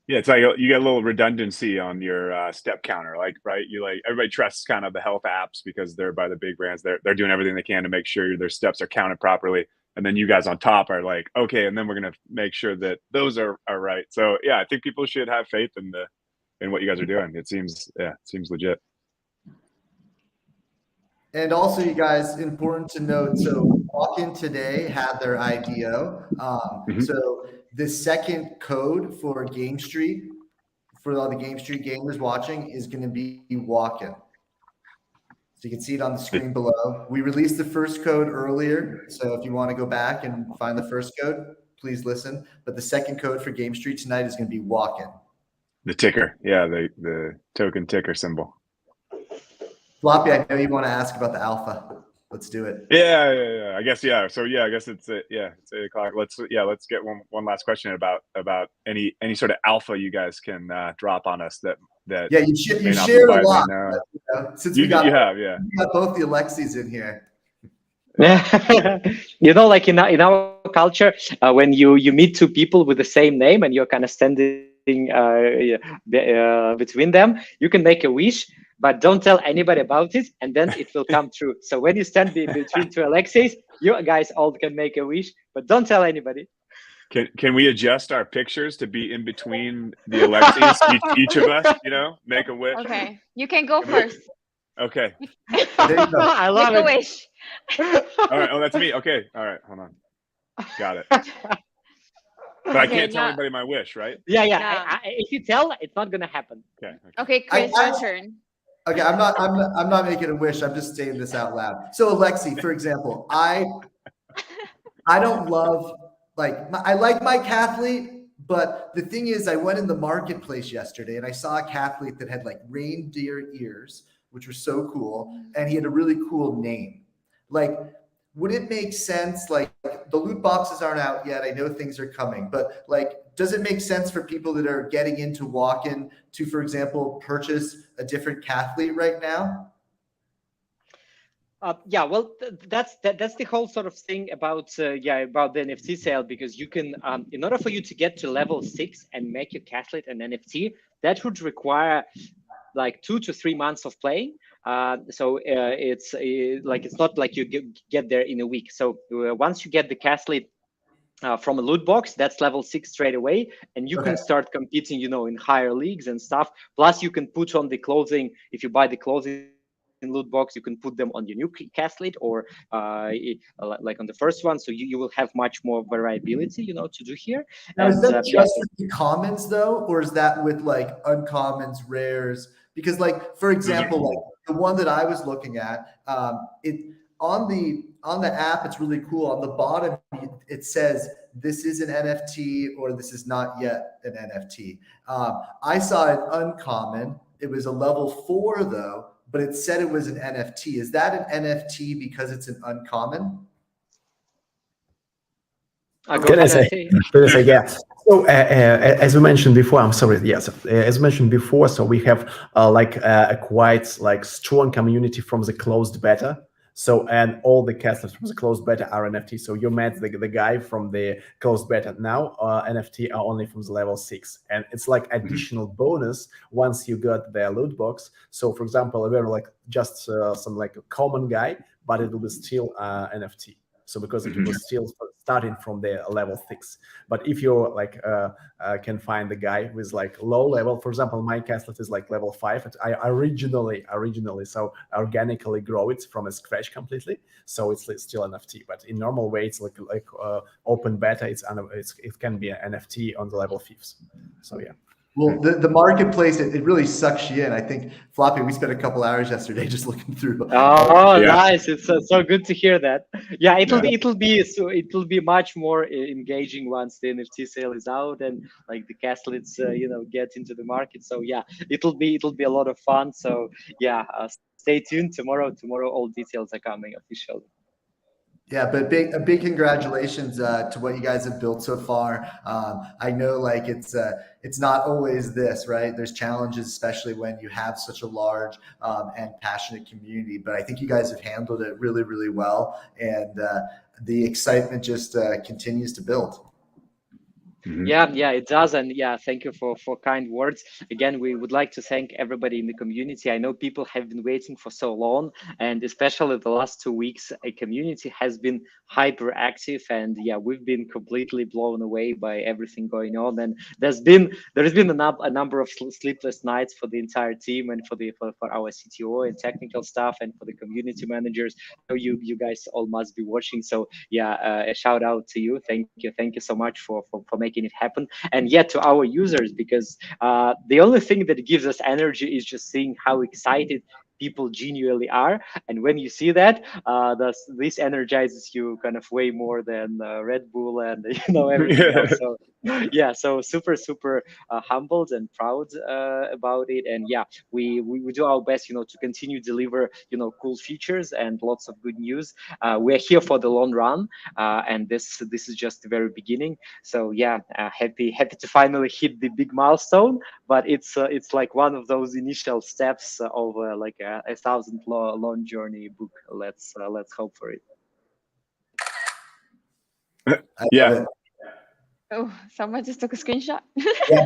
Yeah, it's like you get a little redundancy on your step counter, like, right? You like everybody trusts kind of the health apps because they're by the big brands. They're doing everything they can to make sure their steps are counted properly. And then you guys on top are like, okay, and then we're gonna make sure that those are right. So yeah, I think people should have faith in what you guys are doing. It seems legit. And also, you guys, important to note, so Walken today had their IDO. So the second code for Game Street, for all the Game Street gamers watching, is going to be Walken. So you can see it on the screen below. We released the first code earlier. So if you want to go back and find the first code, please listen. But the second code for Game Street tonight is going to be Walken. The ticker. Yeah, the token ticker symbol. Floppy, I know you want to ask about the alpha. Let's do it. Yeah. I guess So I guess it's 8:00. Let's get one last question about any sort of alpha you guys can drop on us that. Yeah, you shared a lot. But, since we got both the Alexis in here. Like in our culture, when you meet two people with the same name and you're kind of standing between them. You can make a wish, but don't tell anybody about it, and then it will come true. So when you stand between two Alexeis, you guys all can make a wish, but don't tell anybody. Can we adjust our pictures to be in between the Alexeis, each of us, make a wish? Okay, you can go first. Okay. There you go. I love Make a it. wish. All right. Oh, that's me. Okay. All right. Hold on. Got it. But I can't tell now- anybody my wish, right? Yeah. Yeah. If you tell, it's not gonna happen. Okay. Okay, Chris, I- your turn. Okay, I'm not making a wish. I'm just saying this out loud. So Alexi, for example, I don't love I like my cathlete, but the thing is, I went in the marketplace yesterday and I saw a cathlete that had like reindeer ears, which were so cool, and he had a really cool name. Like, would it make sense? Like, the loot boxes aren't out yet. I know things are coming, but like, does it make sense for people that are getting into Walken to, for example, purchase a different cathlete right now? Yeah, well, that's the whole sort of thing about about the NFT sale, because you can, in order for you to get to level 6 and make your cathlete an NFT, that would require like 2 to 3 months of playing. It's not like you get there in a week. So once you get the cathlete from a loot box, that's level 6 straight away, and you can start competing, in higher leagues and stuff. Plus, you can put on the clothing. If you buy the clothing in loot box, you can put them on your new cathlete or like on the first one, so you will have much more variability, to do here. Now, is that just with the commons though, or is that with like uncommons, rares? Because like, for example, like the one that I was looking at, it on the app, it's really cool. On the bottom, it says this is an NFT or this is not yet an NFT. I saw an uncommon. It was a level 4 though, but it said it was an NFT. Is that an NFT because it's an uncommon? Can I say? Yeah. So as we mentioned before, I'm sorry. Yes, as mentioned before, so we have a quite like strong community from the closed beta. So, and all the castles from the closed beta are NFT. So you met the guy from the closed beta. Now NFT are only from the level 6, and it's like additional bonus once you got the loot box. So, for example, we're like just some like a common guy, but it will be still NFT. So because it was still starting from the level 6. But if you like can find the guy with like low level, for example, my castlet is like level 5. I originally so organically grow it from a scratch completely. So it's still NFT. But in normal way, it's like open beta. It can be an NFT on the level 5th. So yeah. Well, the marketplace, it really sucks you in. I think, Floppy, we spent a couple hours yesterday just looking through. Oh, yeah. Nice! It's so good to hear that. Yeah, it'll be much more engaging once the NFT sale is out and like the castlets, get into the market. So yeah, it'll be a lot of fun. So yeah, stay tuned. Tomorrow, all details are coming officially. Yeah, but a big congratulations to what you guys have built so far. I know like it's not always this, right? There's challenges, especially when you have such a large and passionate community. But I think you guys have handled it really, really well, and the excitement just continues to build. Yeah, it does. And yeah, thank you for kind words. Again, we would like to thank everybody in the community. I know people have been waiting for so long, and especially the last 2 weeks, a community has been hyperactive, and yeah, we've been completely blown away by everything going on. And there has been a number of sleepless nights for the entire team and for our CTO and technical staff and for the community managers. I know you guys all must be watching. So yeah, a shout out to you. Thank you so much for making it happen. And yet to our users, because the only thing that gives us energy is just seeing how excited people genuinely are, and when you see that, this energizes you kind of way more than Red Bull and everything else. So yeah, so super humbled and proud about it. And yeah, we do our best, to continue deliver cool features and lots of good news. We're here for the long run, and this is just the very beginning. So yeah, happy to finally hit the big milestone, but it's like one of those initial steps of like a 1,000 long journey book. Let's hope for it. Yeah. Oh, someone just took a screenshot. Yeah,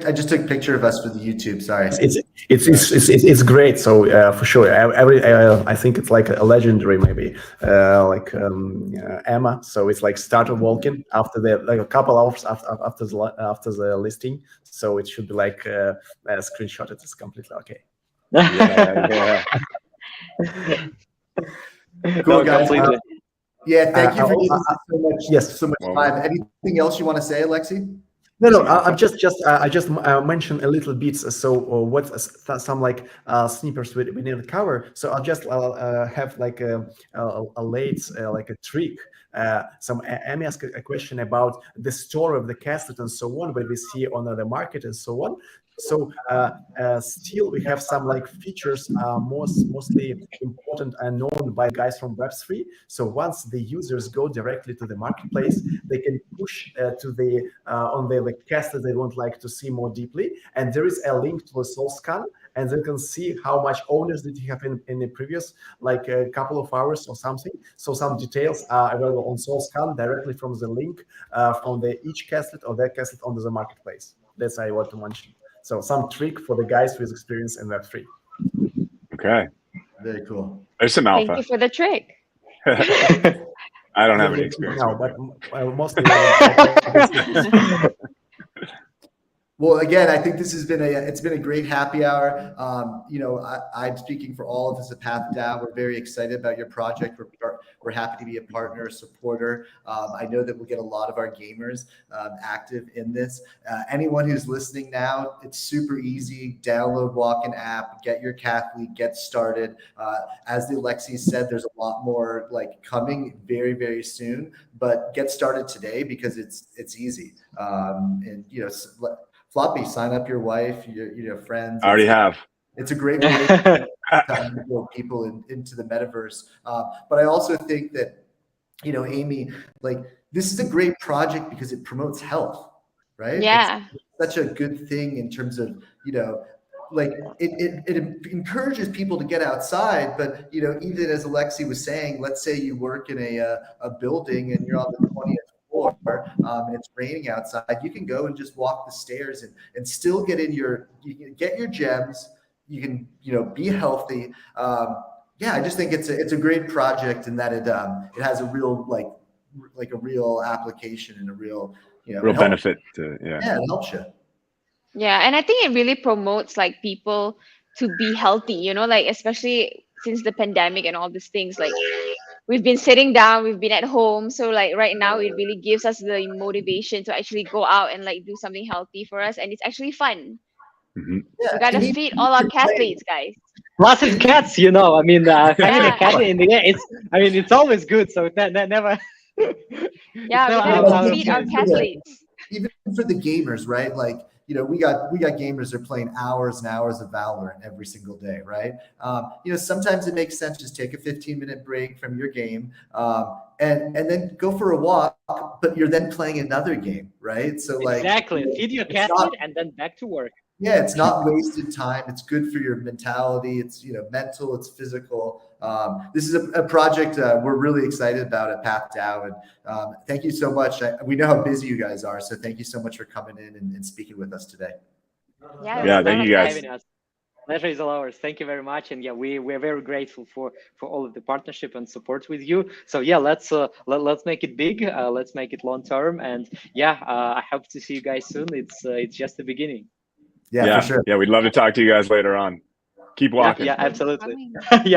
I just took a picture of us for the YouTube. Sorry. It's great. So for sure, I think it's like a legendary maybe Emma. So it's like start of Walken after a couple hours after the listing. So it should be like a screenshot. It is completely okay. Yeah. Cool, guys. Completely. Yeah, thank you for giving us so much. Yes. So much time. Anything else you want to say, Alexei? No. I just mentioned a little bit. So what some like snippets we didn't cover. So I'll just have like a late like a trick. Some Amy asked a question about the story of the cassette and so on, but we see on the market and so on. So still we have some like features mostly important and known by guys from Web3. So once the users go directly to the marketplace, they can push to the on the cast that they would like to see more deeply, and there is a link to the source scan, and they can see how much owners did you have in the previous like a couple of hours or something. So some details are available on source scan directly from the link from the each cassette or their cassette onto the marketplace. That's I want to mention. So some trick for the guys with experience in Web3. Okay. Very cool. There's some alpha. Thank you for the trick. I don't have any experience. No, but mostly. Well, again, I think this has been it's been a great happy hour. I'm speaking for all of us at PathDAO. We're very excited about your project. We're happy to be a partner, supporter. I know that we'll get a lot of our gamers active in this. Anyone who's listening now, it's super easy. Download Walken app, get your Catholic, get started. As the Alexei said, there's a lot more like coming very, very soon. But get started today because it's easy. Floppy, sign up your wife, your friends. I already have. It's a great way to build people into the metaverse. But I also think that, Amy, like this is a great project because it promotes health, right? Yeah. It's such a good thing in terms of, like it encourages people to get outside. But, even as Alexei was saying, let's say you work in a building and you're on the 20th floor, it's raining outside, you can go and just walk the stairs and still get you can get your gems, you can be healthy. I just think it's a great project and that it has a real like a real application and a real real benefit to it helps you. Yeah, and I think it really promotes like people to be healthy, like especially since the pandemic and all these things, like we've been sitting down, we've been at home. So like right now it really gives us the motivation to actually go out and like do something healthy for us. And it's actually fun. Mm-hmm. Yeah, we gotta feed all our cathletes, guys. Plus it's cats, having a cat in the air, it's always good. So that never. Yeah, we gotta feed our cathletes. Even for the gamers, right? Like, we got gamers that are playing hours and hours of Valorant every single day, right? Sometimes it makes sense just take a 15-minute break from your game and then go for a walk, but you're then playing another game, right? So exactly, feed your cat and then back to work. Yeah, it's not wasted time. It's good for your mentality. It's mental. It's physical. This is a project we're really excited about at PathDAO, and thank you so much. We know how busy you guys are, so thank you so much for coming in and speaking with us today. Yeah, thank you guys. Pleasure is all ours. Thank you very much, and we're very grateful for all of the partnership and support with you. So let's make it big. Let's make it long term, and I hope to see you guys soon. It's just the beginning. Yeah, for sure. Yeah, we'd love to talk to you guys later on. Keep walking. Yeah, absolutely. You too.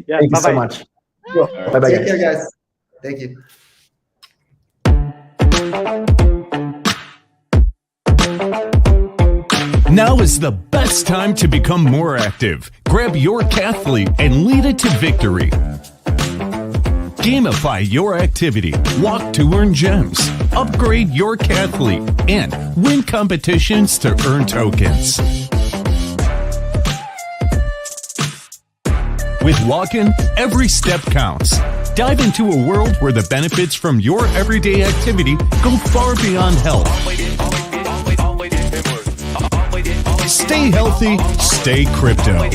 Yeah, Thank you so much. Cool. Bye-bye, Take care, guys. Thank you. Now is the best time to become more active. Grab your Cathlete and lead it to victory. Gamify your activity, walk to earn gems, upgrade your Cathlete, and win competitions to earn tokens. With Walken, every step counts. Dive into a world where the benefits from your everyday activity go far beyond health. Stay healthy, stay crypto.